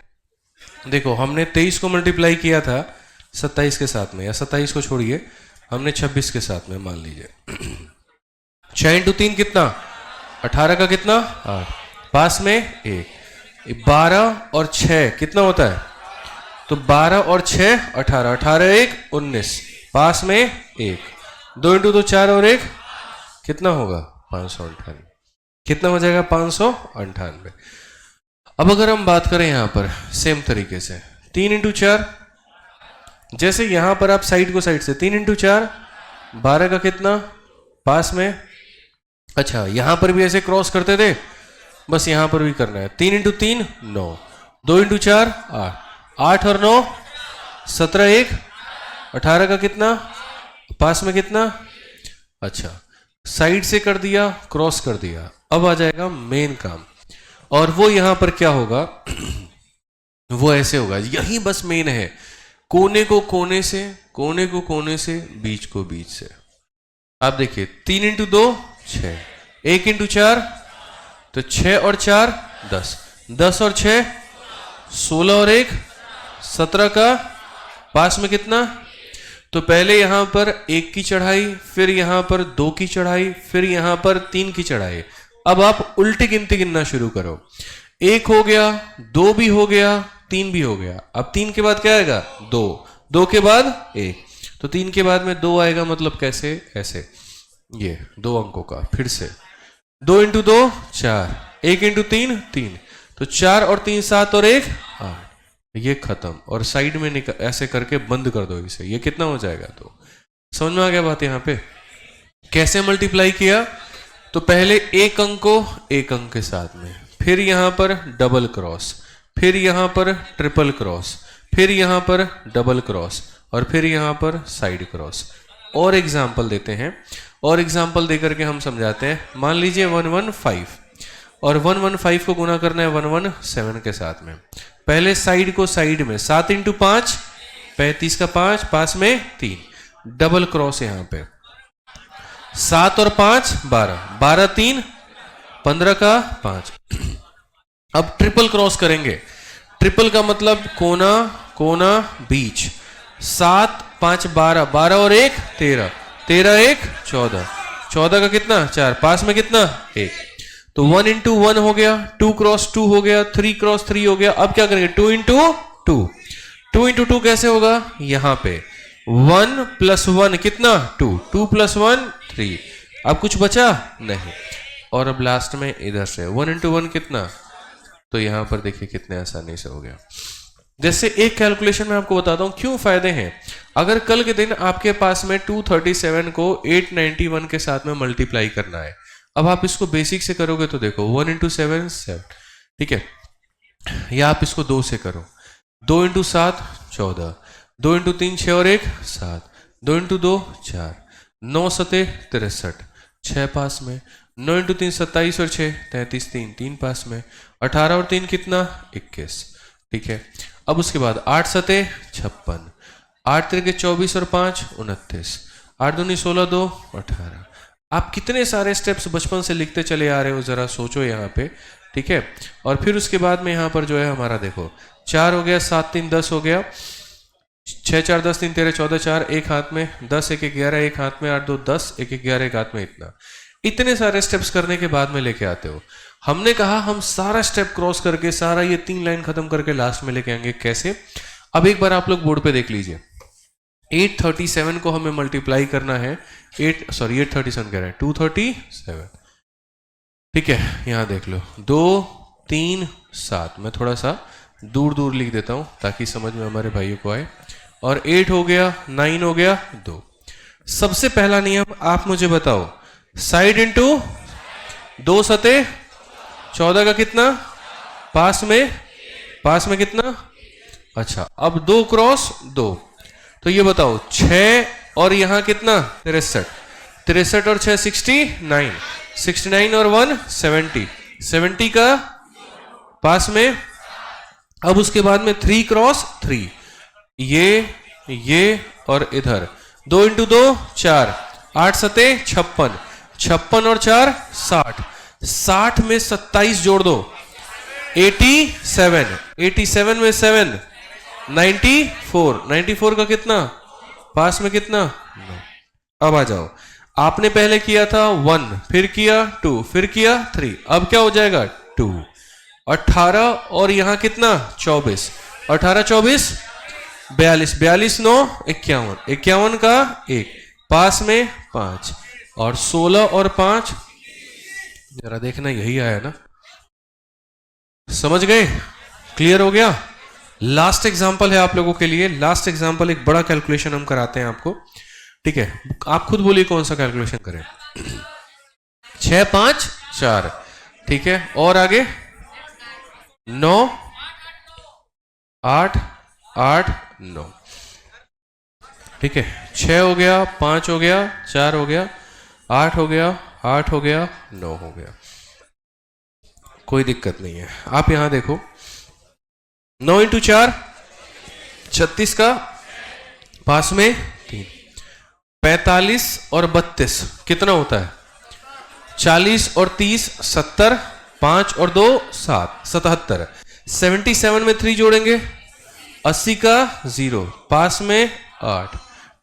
देखो हमने 23 को मल्टीप्लाई किया था 27 के साथ में, या 27 को छोड़िए, हमने 26 के साथ में, मान लीजिए 6 इंटू 3 कितना? 18 का कितना? 8, पास में 1, 12 और 6 कितना होता है? तो 12 और 6 18, 18 1 19, पास में 1, 2 इंटू 2 4 और 1 कितना होगा? 598। कितना हो जाएगा? 598। अब अगर हम बात करें यहां पर सेम तरीके से 3 इंटू 4, जैसे यहां पर आप साइड को साइड से 3 इंटू 4 12 का कितना? पास में। अच्छा यहां पर भी ऐसे क्रॉस करते थे, बस यहां पर भी करना है। 3 इंटू 3 9, 2 इंटू 4 8, 8 और 9 17 1 18 का कितना? पास में कितना? अच्छा साइड से कर दिया, क्रॉस कर दिया। अब आ जाएगा मेन काम, और वो यहां पर क्या होगा? वो ऐसे होगा, यही बस मेन है। कोने को कोने से, कोने को कोने से, बीच को बीच से। आप देखिए 3 इंटू 2 6, 1 इंटू 4 तो 6 और 4 10, 10 और 6 16 और 1 17 का, पास में कितना? तो पहले यहां पर 1 की चढ़ाई, फिर यहां पर 2 की चढ़ाई, फिर यहां पर 3 की चढ़ाई। अब आप उल्टी गिनती गिनना शुरू करो। 1 हो गया, 2 भी हो गया, 3 भी हो गया। अब 3 के बाद क्या आएगा? 2, 2 के बाद 1, तो 3 के बाद में 2 आएगा, मतलब कैसे? ऐसे, ये 2 अंकों का। फिर से 2 इंटू 2 4, 1 इंटू 3 3, तो 4 और 3 7 और 1 8, ये खत्म। और साइड में ऐसे करके बंद कर दो इसे, ये कितना हो जाएगा? तो समझ में आ गया बात? यहां पे कैसे मल्टीप्लाई किया? तो पहले एक अंक को एक अंक के साथ में, फिर यहां पर डबल क्रॉस, फिर यहां पर ट्रिपल क्रॉस, फिर यहां पर डबल क्रॉस, और फिर यहां पर साइड क्रॉस। और एग्जाम्पल देते हैं, और एग्जाम्पल देकर के हम समझाते हैं। मान लीजिए 115, और 115 को गुना करना है 117 के साथ में। पहले साइड को साइड में, 7 इंटू 5 35 का 5, पास में 3, डबल क्रॉस यहां पे, 7 और 5 12, 12 3 15 का 5। अब ट्रिपल क्रॉस करेंगे। ट्रिपल का मतलब कोना कोना बीच, 7 5 12, 12 और 1 13, 13 1 14, 14 का कितना? 4, पास में कितना? 1। तो 1 इंटू 1 हो गया, 2 क्रॉस 2 हो गया, 3 क्रॉस 3 हो गया। अब क्या करेंगे? 2 इंटू 2, 2 इंटू 2 कैसे होगा? यहां पे 1 प्लस 1 कितना? 2, 2 प्लस 1 3। अब कुछ बचा नहीं। और अब लास्ट में इधर से 1 इंटू 1 कितना? तो यहां पर देखिए कितने आसानी से हो गया। जैसे एक कैलकुलेशन मैं आपको बताता हूं क्यों फायदे हैं। अगर कल के दिन आपके पास में 237 को 891 के साथ में मल्टीप्लाई करना है, अब आप इसको बेसिक से करोगे तो देखो 1 इंटू 7 7, ठीक है, या आप इसको 2 से करो, 2 इंटू 7 14, 2 इंटू 3 6 और 1 7, 2 इंटू 2 4, 9 सते 63, 6 पास में, 9 इंटू 3 27 और 6 33, 3 3 पास में, 18 और 3 कितना 21, ठीक है। अब उसके बाद 8 सते 56, 8 तिरके 24 और 5 29, 8 दूनी 16 2 18। आप कितने सारे स्टेप्स बचपन से लिखते चले आ रहे हो, जरा सोचो यहाँ पे, ठीक है। और फिर उसके बाद में यहाँ पर जो है हमारा देखो 4 हो गया, 7 3 10 हो गया, 6 4 10 3 13 14 4 एक हाथ में, 10 1 11 एक हाथ में, 8 2 10 1 11 एक हाथ में, इतने सारे स्टेप्स करने के बाद में लेके आते हो। हमने कहा हम सारा स्टेप क्रॉस करके सारा ये 3 लाइन खत्म करके लास्ट में लेके आएंगे, कैसे? अब एक बार आप लोग बोर्ड पे देख लीजिए, 837 को हमें मल्टीप्लाई करना है, 837 कह रहे हैं 237, ठीक है। यहां देख लो 2 3 7, मैं थोड़ा सा दूर दूर लिख देता हूं ताकि समझ में हमारे भाइयों को आए। और 8 हो गया, 9 हो गया 2। सबसे पहला नियम आप मुझे बताओ, साइड इनटू 2 सते 14 का कितना, पास में कितना, अच्छा अब 2 क्रॉस 2, तो ये बताओ 6 और यहां कितना 63, 63 और 6 69, 69 और 1 70, 70 का पास में। अब उसके बाद में 3 क्रॉस 3, ये और इधर 2 इंटू 2 4, 8 सते 56, 56 और 4 60, 60 में 27 जोड़ दो 87, 87 में 7 94, 94 का कितना, पास में कितना 9। अब आ जाओ, आपने पहले किया था 1, फिर किया 2, फिर किया 3, अब क्या हो जाएगा 2, 18 और यहां कितना 24, 18 24 42, 42 9 51, 51 का 1, पास में 5, और 16 और 5, जरा देखना यही आया ना, समझ गए, क्लियर हो गया। लास्ट एग्जांपल है आप लोगों के लिए, लास्ट एग्जांपल एक बड़ा कैलकुलेशन हम कराते हैं आपको, ठीक है। आप खुद बोलिए कौन सा कैलकुलेशन करें। 6 5 4, ठीक है, और आगे 9 8 8 9, ठीक है। 6 हो गया, 5 हो गया, 4 हो गया, 8 हो गया, 8 हो गया, 9 हो गया, कोई दिक्कत नहीं है। आप यहां देखो 9 इंटू 4 36 का, पास में 3, 45 और 32 कितना होता है 40 और 30 70, 5 और 2 7 77, 77 में 3 जोड़ेंगे 80 का 0, पास में 8,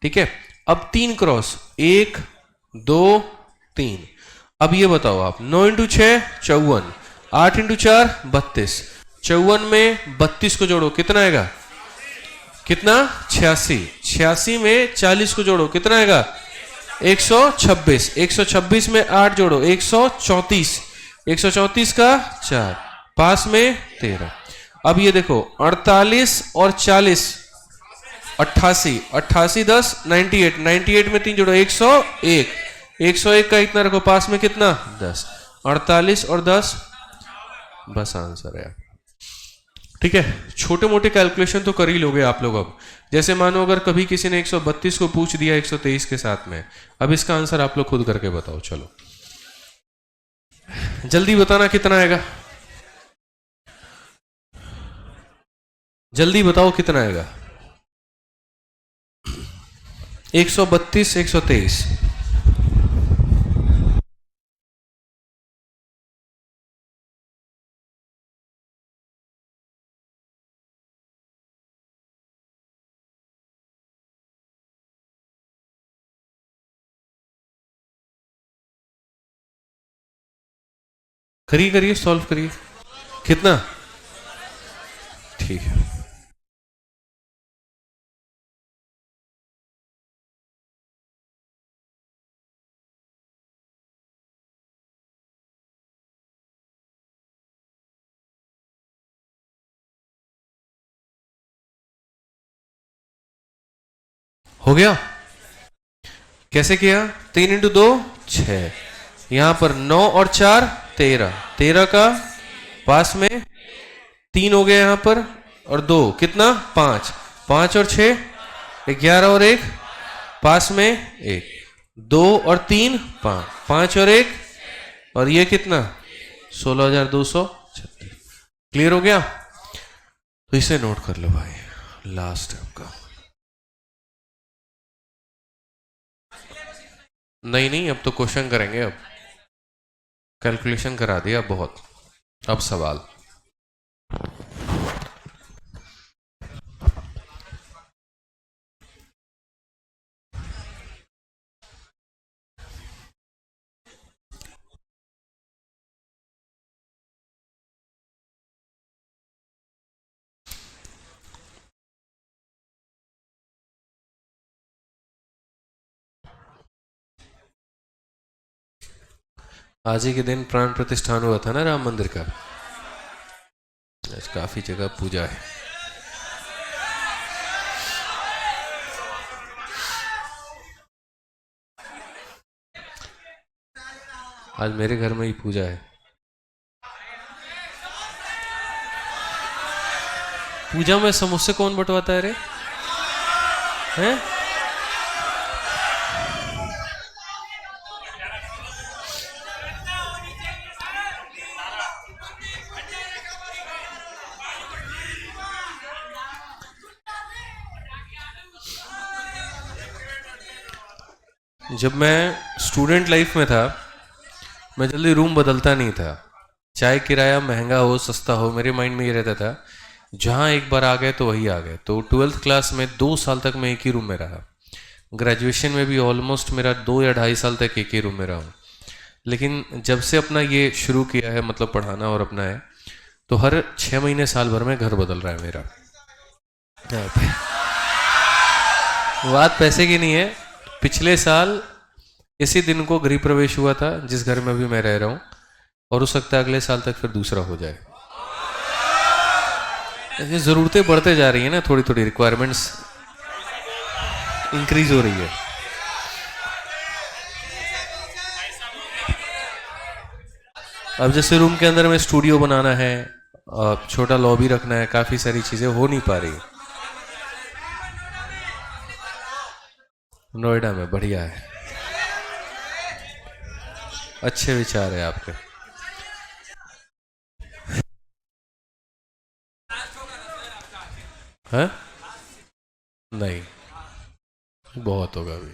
ठीक है। अब 3 क्रॉस 1 2 3, अब ये बताओ आप 9 इंटू 6 54, 8 इंटू 4 32, 54 में 32 को जोड़ो कितना आएगा, कितना 86, 86 में 40 को जोड़ो कितना आएगा 126, 126 में 8 जोड़ो 134, 134 का 4, पास में 13। अब ये देखो 48 और 40 88, 88 10 98, 98 में 3 जोड़ो 101, 101 का इतना रखो, पास में कितना 10, 48 और 10, बस आंसर है, ठीक है। छोटे मोटे कैलकुलेशन तो कर ही लोगे आप लोग। अब जैसे मानो अगर कभी किसी ने 132 को पूछ दिया 123 के साथ में, अब इसका आंसर आप लोग खुद करके बताओ, चलो जल्दी बताना कितना आएगा, जल्दी बताओ कितना आएगा 132 123, करिए करिए सॉल्व करिए, कितना, ठीक है। हो गया? कैसे किया? 3 इंटू 2 6, यहां पर 9 और 4 13, 13 का पास में 3 हो गया यहां पर, और 2 कितना 5, 5 और 6 11 और 1 पास में 1, 2 और 3 5, 5 और 1 और ये कितना 16,236। क्लियर हो गया? तो इसे नोट कर लो भाई, लास्ट है आपका। नहीं नहीं, अब तो क्वेश्चन करेंगे, अब कैलकुलेशन करा दिया बहुत, अब सवाल। आज ही के दिन प्राण प्रतिष्ठान हुआ था ना राम मंदिर का, आज काफी जगह पूजा है। आज मेरे घर में ही पूजा है। पूजा में समोसे कौन बंटवाता है रे? हैं? जब मैं स्टूडेंट लाइफ में था, मैं जल्दी रूम बदलता नहीं था, चाहे किराया महंगा हो सस्ता हो, मेरे माइंड में ये रहता था जहाँ एक बार आ गए तो वही आ गए। तो 12th क्लास में 2 साल तक मैं एक ही रूम में रहा। ग्रेजुएशन में भी ऑलमोस्ट मेरा 2 या 2.5 साल तक एक ही रूम में रहा हूँ। लेकिन जब से अपना ये शुरू किया है, मतलब पढ़ाना और अपना है, तो हर 6 महीने साल भर में घर बदल रहा है मेरा। बात पैसे की नहीं है। पिछले साल इसी दिन को गृह प्रवेश हुआ था जिस घर में अभी मैं रह रहा हूँ, और हो सकता है अगले साल तक फिर दूसरा हो जाए। ऐसे ज़रूरतें बढ़ते जा रही है ना, थोड़ी थोड़ी रिक्वायरमेंट्स इंक्रीज हो रही है। अब जैसे रूम के अंदर में स्टूडियो बनाना है, छोटा लॉबी रखना है, काफ़ी सारी चीज़ें हो नहीं पा रही। नोएडा में बढ़िया है, अच्छे विचार है आपके। हैं? नहीं, बहुत होगा अभी।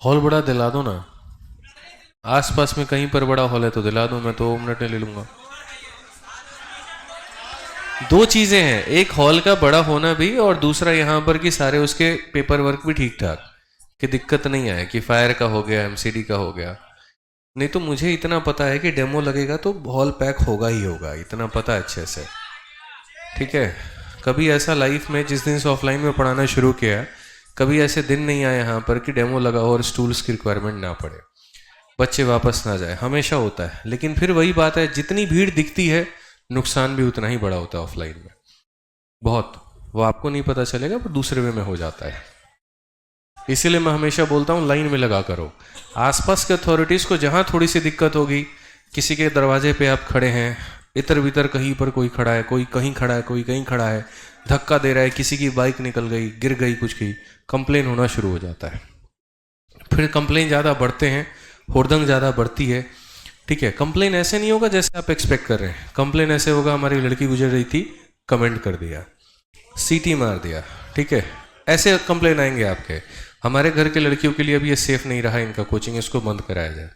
हॉल बड़ा दिला दो ना, आसपास में कहीं पर बड़ा हॉल है तो दिला दो, मैं तो 2 मिनट में ले लूंगा। 2 चीजें हैं, एक हॉल का बड़ा होना भी, और दूसरा यहाँ पर कि सारे उसके पेपर वर्क भी ठीक ठाक, कि दिक्कत नहीं आए कि फायर का हो गया, एमसीडी का हो गया। नहीं तो मुझे इतना पता है कि डेमो लगेगा तो हॉल पैक होगा ही होगा, इतना पता है अच्छे से। ठीक है, कभी ऐसा लाइफ में जिस दिन से ऑफलाइन में पढ़ाना शुरू किया, कभी ऐसे दिन नहीं आए यहाँ पर कि डेमो लगा हो और स्टूल्स की रिक्वायरमेंट ना पड़े, बच्चे वापस ना जाए। हमेशा होता है, लेकिन फिर वही बात है, जितनी भीड़ दिखती है नुकसान भी उतना ही बड़ा होता है ऑफलाइन में। बहुत, वो आपको नहीं पता चलेगा पर दूसरे वे में हो जाता है। इसीलिए मैं हमेशा बोलता हूँ लाइन में लगा करो। आसपास के अथॉरिटीज़ को जहाँ थोड़ी सी दिक्कत होगी, किसी के दरवाजे पे आप खड़े हैं, इधर भीतर कहीं पर कोई खड़ा है, कोई कहीं खड़ा है, कोई कहीं खड़ा है, धक्का दे रहा है, किसी की बाइक निकल गई, गिर गई, कुछ की, कंप्लेन होना शुरू हो जाता है। फिर कंप्लेन ज़्यादा बढ़ते हैं, हुड़दंग ज़्यादा बढ़ती है। ठीक है, कंप्लेन ऐसे नहीं होगा जैसे आप एक्सपेक्ट कर रहे हैं। कंप्लेन ऐसे होगा, हमारी लड़की गुजर रही थी, कमेंट कर दिया, सीटी मार दिया, ठीक है, ऐसे कंप्लेन आएंगे आपके। हमारे घर के लड़कियों के लिए अभी ये सेफ नहीं रहा इनका कोचिंग, इसको बंद कराया जाए।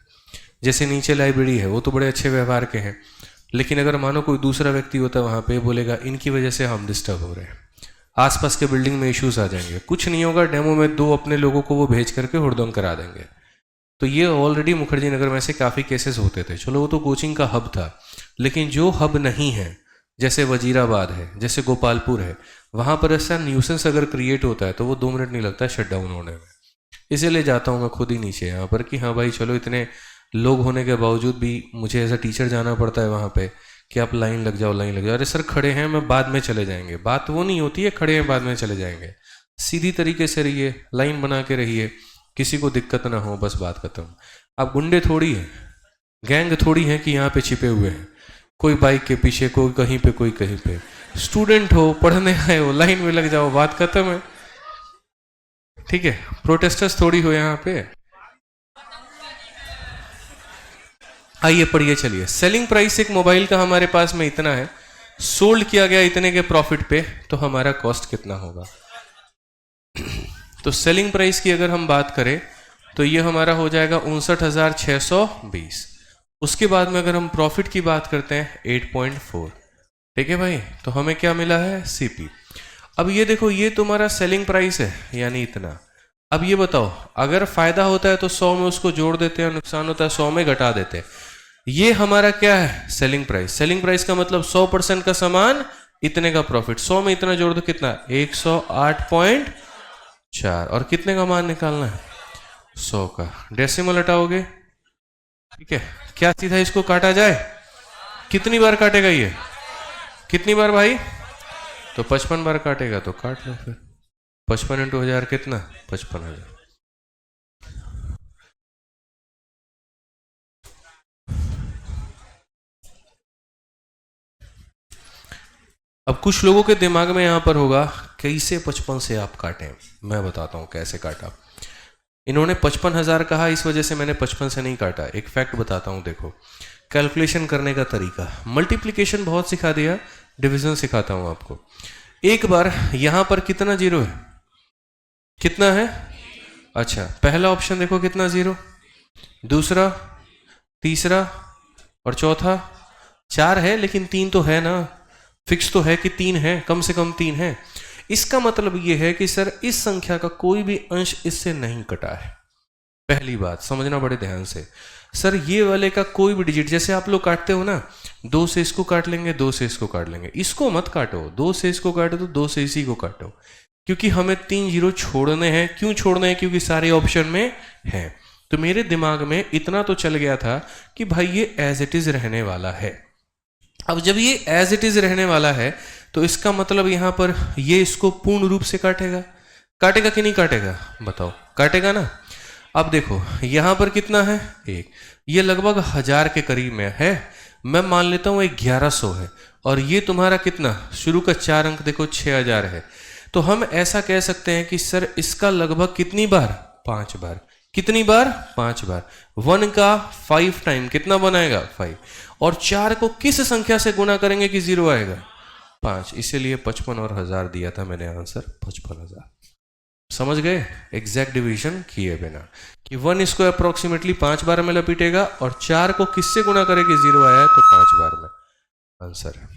जैसे नीचे लाइब्रेरी है, वो तो बड़े अच्छे व्यवहार के हैं, लेकिन अगर मानो कोई दूसरा व्यक्ति होता है वहाँ पे, बोलेगा इनकी वजह से हम डिस्टर्ब हो रहे हैं, आसपास के बिल्डिंग में इश्यूज आ जाएंगे। कुछ नहीं होगा, डेमो में 2 अपने लोगों को वो भेज करके हुड़दंग करा देंगे। तो ये ऑलरेडी मुखर्जी नगर में से काफ़ी केसेस होते थे। चलो वो तो कोचिंग का हब था, लेकिन जो हब नहीं है, जैसे वजीराबाद है, जैसे गोपालपुर है, वहाँ पर ऐसा न्यूसेंस अगर क्रिएट होता है तो वो 2 मिनट नहीं लगता शट डाउन होने में। इसीलिए जाता हूँ मैं खुद ही नीचे यहाँ पर कि हाँ भाई चलो, इतने लोग होने के बावजूद भी मुझे एज अ टीचर जाना पड़ता है वहाँ पे, कि आप लाइन लग जाओ, लाइन लग जाओ। अरे सर खड़े हैं, मैं बाद में चले जाएंगे, बात वो नहीं होती है खड़े हैं बाद में चले जाएंगे। सीधी तरीके से रहिए, लाइन बना के रहिए, किसी को दिक्कत ना हो, बस बात खत्म। आप गुंडे थोड़ी हैं, गैंग थोड़ी हैं कि यहाँ पे छिपे हुए हैं, कोई बाइक के पीछे, कोई कहीं पे, कोई कहीं पे। स्टूडेंट हो, पढ़ने आए हो, लाइन में लग जाओ, बात खत्म है। ठीक है, प्रोटेस्टर्स थोड़ी हो यहाँ पे। आइए पढ़िए, चलिए। सेलिंग प्राइस एक मोबाइल का हमारे पास में इतना है, सोल्ड किया गया इतने के प्रॉफिट पे, तो हमारा कॉस्ट कितना होगा। तो सेलिंग प्राइस की अगर हम बात करें तो ये हमारा हो जाएगा 59,620। उसके बाद में अगर हम प्रॉफिट की बात करते हैं 8.4। ठीक है भाई, तो हमें क्या मिला है, सीपी। अब ये देखो, ये तुम्हारा सेलिंग प्राइस है, यानी इतना। अब ये बताओ, अगर फायदा होता है तो 100 में उसको जोड़ देते हैं, नुकसान होता है 100 में घटा देते हैं। ये हमारा क्या है, सेलिंग प्राइस। सेलिंग प्राइस का मतलब 100% का सामान, इतने का प्रॉफिट। 100 में इतना जोड़ दो, कितना, 108.4। और कितने का मान निकालना है, 100 का। डेसिमल हटाओगे, ठीक है। क्या सीधा इसको काटा जाए, कितनी बार काटेगा ये, कितनी बार भाई, तो 55 बार काटेगा, तो काट लो फिर। 55 × 1000 कितना, 55,000। अब कुछ लोगों के दिमाग में यहां पर होगा, कैसे 55 से आप काटें। मैं बताता हूं कैसे काटा। इन्होंने 55,000 कहा, इस वजह से मैंने 55 से नहीं काटा। एक फैक्ट बताता हूं, देखो कैलकुलेशन करने का तरीका। मल्टीप्लिकेशन बहुत सिखा दिया, डिवीजन सिखाता हूं आपको। एक बार यहां पर कितना जीरो है, कितना है, अच्छा पहला ऑप्शन देखो कितना जीरो, दूसरा, तीसरा और चौथा। 4 है लेकिन 3 तो है ना, फिक्स तो है कि 3 है, कम से कम 3 है। इसका मतलब यह है कि सर इस संख्या का कोई भी अंश इससे नहीं कटा है। पहली बात समझना बड़े ध्यान से। सर ये वाले का कोई भी डिजिट, जैसे आप लोग काटते हो ना, 2 से इसको काट लेंगे, 2 से इसको काट लेंगे, इसको मत काटो। 2 से इसको काटो तो 2 से इसी को काटो, क्योंकि हमें 3 जीरो छोड़ने हैं। क्यों छोड़ने हैं, क्योंकि सारे ऑप्शन में है। तो मेरे दिमाग में इतना तो चल गया था कि भाई ये एज इट इज रहने वाला है। अब जब ये एज इट इज रहने वाला है तो इसका मतलब यहां पर ये इसको पूर्ण रूप से काटेगा। काटेगा कि नहीं काटेगा, बताओ, काटेगा ना। अब देखो यहां पर कितना है, 1, ये लगभग 1000 के करीब में है। मैं मान लेता हूं 1100 है, और ये तुम्हारा कितना, शुरू का 4 अंक देखो 6000 है। तो हम ऐसा कह सकते हैं कि सर इसका लगभग कितनी बार, 5 बार। कितनी बार, 5 बार। 1 का 5 टाइम कितना बनाएगा, 5। और 4 को किस संख्या से गुना करेंगे कि 0 आएगा, 5। इसीलिए 55 और 1000 दिया था मैंने आंसर, 55,000। समझ गए, एग्जैक्ट डिवीजन किए बिना, कि 1 इसको अप्रोक्सीमेटली 5 बार में लपेटेगा, और 4 को किससे गुना करेगी, 0 आया है तो 5 बार में आंसर है।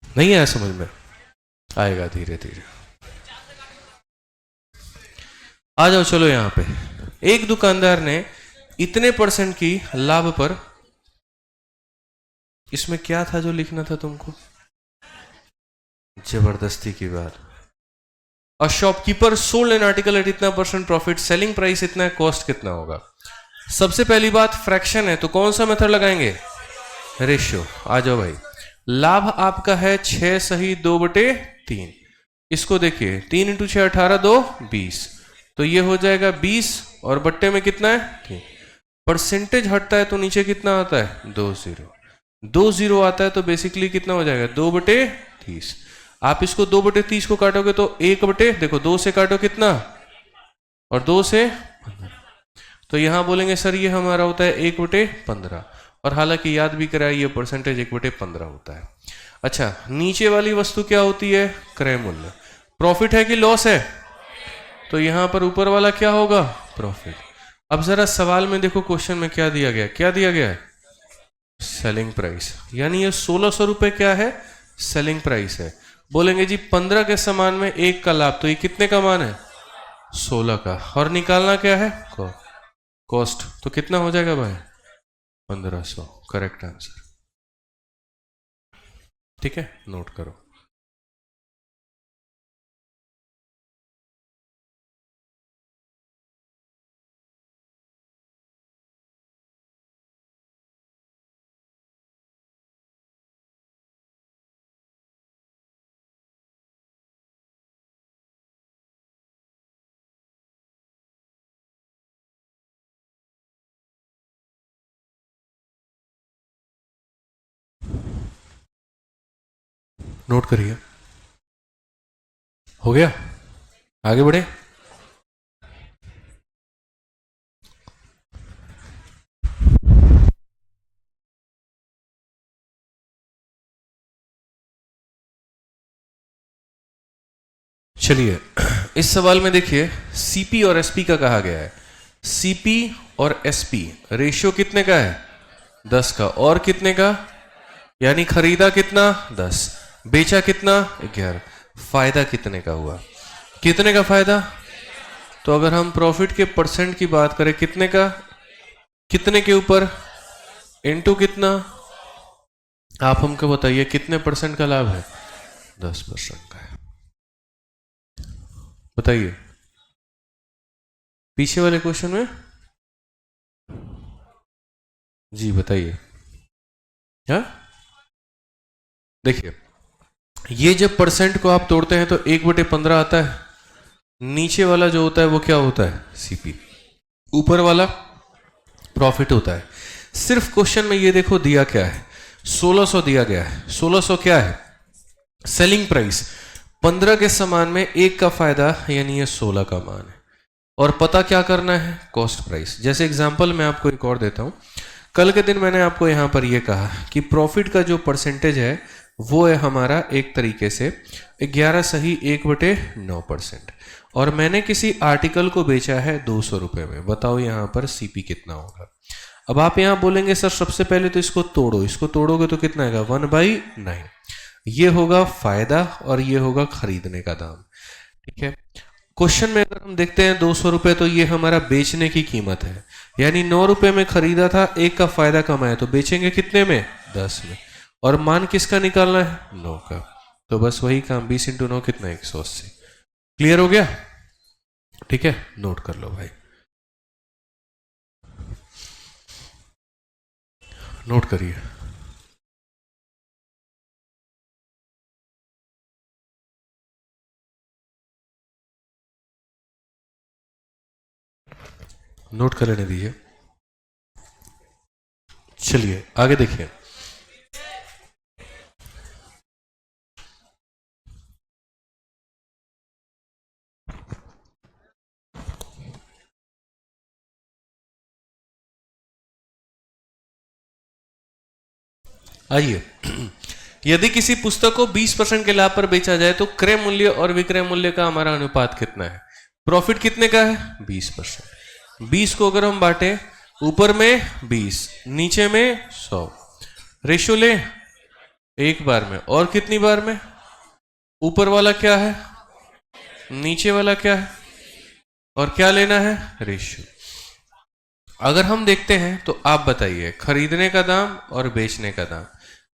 नहीं आया समझ में, आएगा धीरे धीरे। आ जाओ, चलो यहां पे। एक दुकानदार ने इतने % की लाभ पर, इसमें क्या था जो लिखना था तुमको, जबरदस्ती की बात। और shopkeeper sold an article at इतना % प्रॉफिट, सेलिंग प्राइस इतना है, कॉस्ट कितना होगा। सबसे पहली बात फ्रैक्शन है, तो कौन सा मेथड लगाएंगे, रेशियो। आ जाओ भाई, लाभ आपका है 6 सही 2/3। इसको देखिए, 3 × 6 18, 2 20, तो ये हो जाएगा 20, और बट्टे में कितना है, 3। परसेंटेज हटता है तो नीचे कितना आता है, 2 0। 2 0 आता है तो बेसिकली कितना हो जाएगा, 2/30। आप इसको 2/30 को काटोगे तो 1 देखो 2 से काटो कितना, और 2 से, तो यहां बोलेंगे सर ये हमारा होता है 1/15। और हालांकि याद भी कराया, ये परसेंटेज 1/15 होता है। अच्छा, नीचे वाली वस्तु क्या होती है, क्रय मूल्य। प्रॉफिट है कि लॉस है, तो यहां पर ऊपर वाला क्या होगा, प्रॉफिट। अब जरा सवाल में देखो, क्वेश्चन में क्या दिया गया, क्या दिया गया है, सेलिंग प्राइस। यानी ये 1600 रुपए क्या है, सेलिंग प्राइस है। बोलेंगे जी 15 के समान में 1 का लाभ, तो ये कितने का मान है, 16 का। और निकालना क्या है, कॉस्ट, तो कितना हो जाएगा भाई, 1500। Correct answer. ठीक है, नोट करो। नोट करिए। हो गया, आगे बढ़े। चलिए, इस सवाल में देखिए सीपी और एसपी का कहा गया है। सीपी और एसपी रेशियो कितने का है? 10 का। और कितने का? यानी खरीदा कितना? 10, बेचा कितना? 11। फायदा कितने का हुआ? कितने का फायदा? तो अगर हम प्रॉफिट के परसेंट की बात करें, कितने का? कितने के ऊपर? इनटू कितना? आप हमको बताइए कितने परसेंट का लाभ है? 10% का है। बताइए पीछे वाले क्वेश्चन में। जी बताइए। हाँ, देखिए ये जब परसेंट को आप तोड़ते हैं तो 1/15 आता है। नीचे वाला जो होता है वो क्या होता है? सीपी। ऊपर वाला प्रॉफिट होता है। सिर्फ क्वेश्चन में ये देखो दिया क्या है? 1600 दिया गया है। 1600 क्या है? Selling price. 15 के समान में 1 का फायदा, यानी ये 16 का मान है। और पता क्या करना है? Cost price. जैसे एग्जांपल मैं आपको एक और देता हूं। कल के दिन मैंने आपको यहां पर यह कहा कि प्रॉफिट का जो परसेंटेज है वो है हमारा एक तरीके से 11 सही 1/9%। और मैंने किसी आर्टिकल को बेचा है 200 रुपए में। बताओ यहां पर सीपी कितना होगा? अब आप यहां बोलेंगे सर सबसे पहले तो इसको तोड़ो। इसको तोड़ोगे तो कितना आएगा? 1/9। ये होगा फायदा और ये होगा खरीदने का दाम। ठीक है। क्वेश्चन में अगर हम देखते हैं 200 रुपए, तो ये हमारा बेचने की कीमत है। यानी 9 रुपए में खरीदा था, 1 का फायदा कमाया, तो बेचेंगे कितने में? 10 में। और मान किसका निकालना है? 9 का। तो बस वही काम, 20 × 9 कितना? 180। क्लियर हो गया? ठीक है, नोट कर लो भाई, नोट करिए। नोट कर लेने दीजिए। चलिए आगे देखिए। आइए, यदि किसी पुस्तक को 20% के लाभ पर बेचा जाए तो क्रय मूल्य और विक्रय मूल्य का हमारा अनुपात कितना है? प्रॉफिट कितने का है? 20%। 20 को अगर हम बांटे, ऊपर में 20, नीचे में 100। रेशियो ले एक बार में, और कितनी बार में? ऊपर वाला क्या है, नीचे वाला क्या है, और क्या लेना है? रेशियो। अगर हम देखते हैं तो आप बताइए, खरीदने का दाम और बेचने का दाम।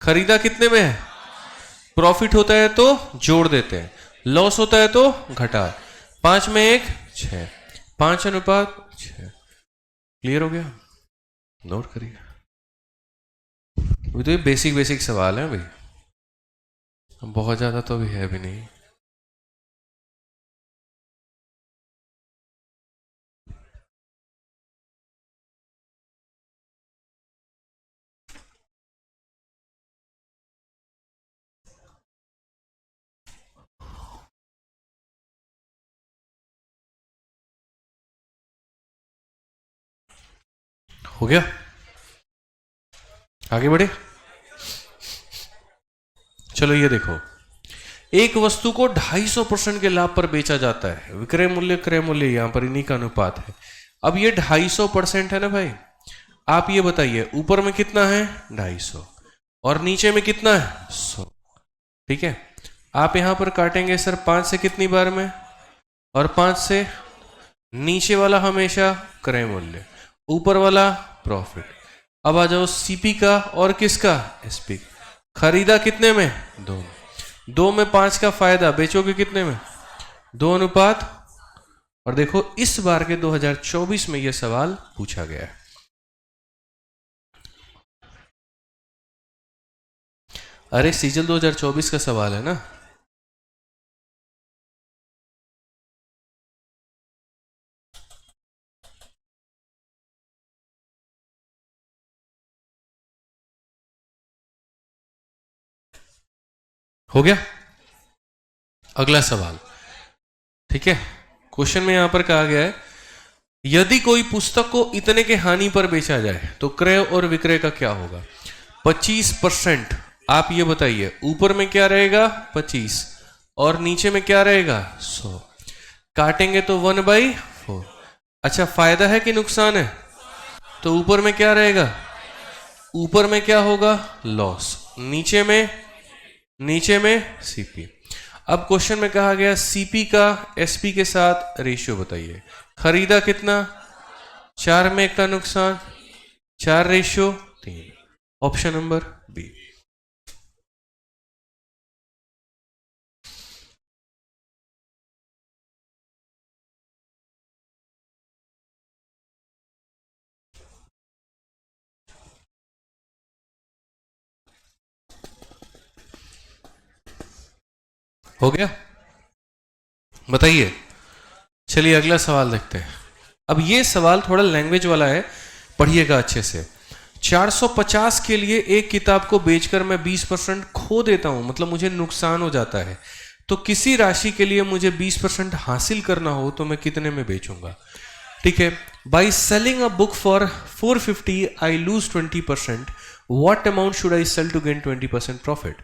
खरीदा कितने में है? प्रॉफिट होता है तो जोड़ देते हैं, लॉस होता है तो घटा। 5 में 1, 6। 5:6। क्लियर हो गया? नोट करिए। अभी तो ये बेसिक बेसिक सवाल है भाई, बहुत ज्यादा तो अभी है भी नहीं। हो गया, आगे बढ़े। चलो ये देखो, एक वस्तु को 250% के लाभ पर बेचा जाता है। विक्रय मूल्य क्रय मूल्य यहां पर इन्हीं का अनुपात है। अब ये 250% है ना भाई। आप ये बताइए ऊपर में कितना है? 250। और नीचे में कितना है? 100। ठीक है। आप यहां पर काटेंगे सर 5 से कितनी बार में? और 5 से नीचे वाला हमेशा क्रय मूल्य, ऊपर वाला प्रॉफिट। अब आ जाओ सीपी का और किसका? एसपी। खरीदा कितने में? 2। 2 में 5 का फायदा, बेचोगे कितने में? 2:। और देखो इस बार के 2024 में यह सवाल पूछा गया है। अरे सीजल 2024 का सवाल है ना। हो गया? अगला सवाल, ठीक है। क्वेश्चन में यहां पर कहा गया है यदि कोई पुस्तक को इतने के हानि पर बेचा जाए तो क्रय और विक्रय का क्या होगा? 25%। आप ये बताइए, ऊपर में क्या रहेगा 25 और नीचे में क्या रहेगा 100। काटेंगे तो 1/4। अच्छा, फायदा है कि नुकसान है? तो ऊपर में क्या रहेगा? ऊपर में क्या होगा? लॉस। नीचे में सीपी। अब क्वेश्चन में कहा गया सीपी का एसपी के साथ रेशियो बताइए। खरीदा कितना? 4 में 1 का नुकसान, 4:3। Option number B. हो गया? बताइए। चलिए अगला सवाल देखते हैं। अब ये सवाल थोड़ा लैंग्वेज वाला है, पढ़िएगा अच्छे से। 450 के लिए एक किताब को बेचकर मैं 20% खो देता हूं, मतलब मुझे नुकसान हो जाता है, तो किसी राशि के लिए मुझे 20% हासिल करना हो तो मैं कितने में बेचूंगा? ठीक है। By selling a book for 450 I lose 20%, what amount should I sell to gain 20% profit?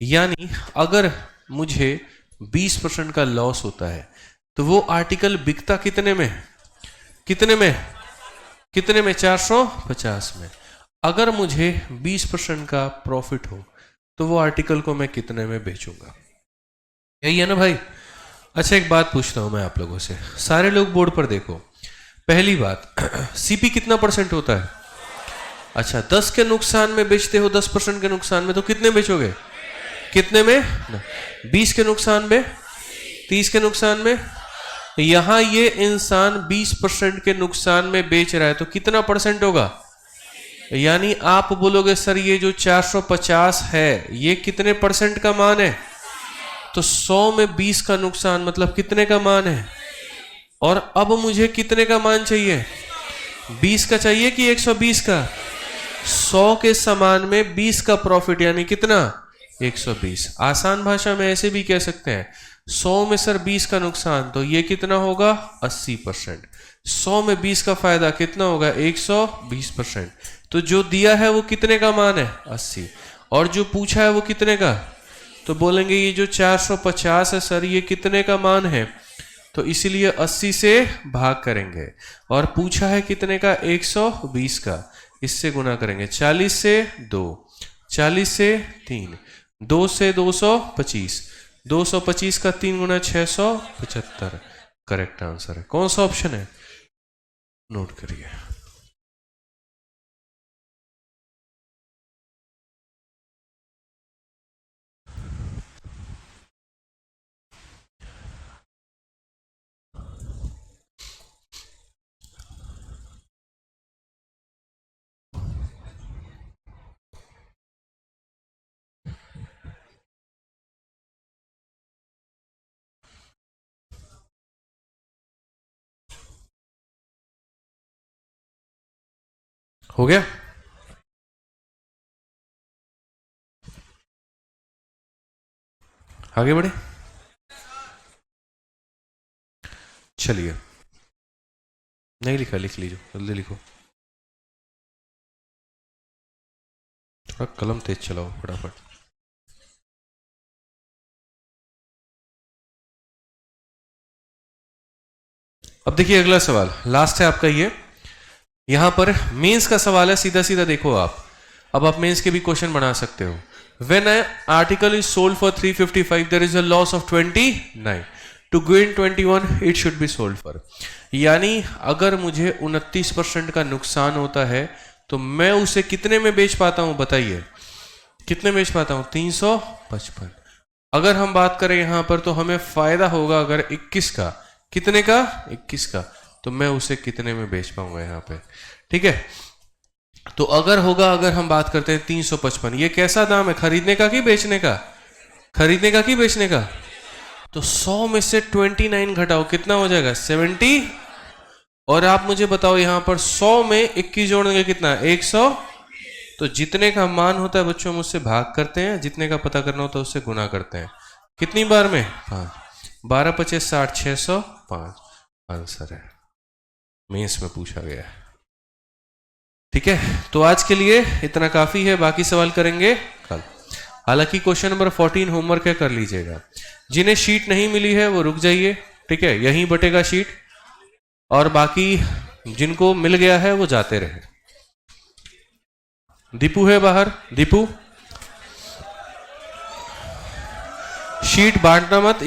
यानी अगर मुझे 20% का लॉस होता है तो वो आर्टिकल बिकता कितने में? 450 में। अगर मुझे 20% का प्रॉफिट हो तो वो आर्टिकल को मैं कितने में बेचूंगा? यही है ना भाई? अच्छा, एक बात पूछता हूं मैं आप लोगों से, सारे लोग बोर्ड पर देखो। पहली बात, सीपी कितना % होता है? अच्छा, 10 के नुकसान में बेचते हो, 10% के नुकसान में, तो कितने बेचोगे? कितने में? 20 के नुकसान में, 30 के नुकसान में। यहां ये इंसान 20% के नुकसान में बेच रहा है तो कितना % होगा? यानी आप बोलोगे सर ये जो 450 है ये कितने % का मान है? तो 100 में 20 का नुकसान मतलब कितने का मान है? और अब मुझे कितने का मान चाहिए? 20 का चाहिए कि 120 का? 100 के समान में 20 का प्रॉफिट, यानी कितना? 120। आसान भाषा में ऐसे भी कह सकते हैं 100 में सर 20 का नुकसान, तो ये कितना होगा? 80%। 100 में 20 का फायदा कितना होगा? 120%। तो जो दिया है वो कितने का मान है? 80। और जो पूछा है वो कितने का? तो बोलेंगे ये जो 450 है सर ये कितने का मान है? तो इसीलिए 80 से भाग करेंगे। और पूछा है कितने का? 120 का। इससे गुना करेंगे 40 से 2, 40 से 3, 2 से 225, 225 का 3 गुना 675। करेक्ट आंसर है। कौन सा ऑप्शन है? नोट करिए। हो गया? आगे बढ़े। चलिए, नहीं लिखा, लिख लीजिए, जल्दी लिखो, थोड़ा कलम तेज चलाओ फटाफट। अब देखिए अगला सवाल, लास्ट है आपका ये। यहां पर मेंस का सवाल है, सीधा सीधा देखो आप। अब आप मेंस के भी क्वेश्चन बना सकते हो। When an article is sold for 355, there is a loss of 29. To gain 21, it should be sold for. यानी अगर मुझे 29% का नुकसान होता है तो मैं उसे कितने में बेच पाता हूं? बताइए, कितने में बेच पाता हूं? 355। अगर हम बात करें यहां पर तो हमें फायदा होगा अगर 21 का। कितने का? 21 का। तो मैं उसे कितने में बेच पाऊंगा यहां पे? ठीक है। तो अगर होगा, अगर हम बात करते हैं 355, ये कैसा दाम है? खरीदने का कि बेचने का? खरीदने का कि बेचने का? तो 100 में से 29 घटाओ, कितना हो जाएगा? 70। और आप मुझे बताओ यहां पर 100 में 21 जोड़ेंगे कितना? 100। तो तो जितने का मान होता है बच्चों हम उससे भाग करते हैं, जितने का पता करना होता है उससे गुना करते हैं। कितनी बार में? 5। 12 25 60 605 आंसर है, मेंस में पूछा गया है। ठीक है, तो आज के लिए इतना काफी है, बाकी सवाल करेंगे कल। हालांकि क्वेश्चन नंबर 14 होमवर्क है, कर लीजिएगा। जिन्हें शीट नहीं मिली है वो रुक जाइए, ठीक है, यहीं बटेगा शीट, और बाकी जिनको मिल गया है वो जाते रहे। दीपू है बाहर, दीपू शीट बांटना मत।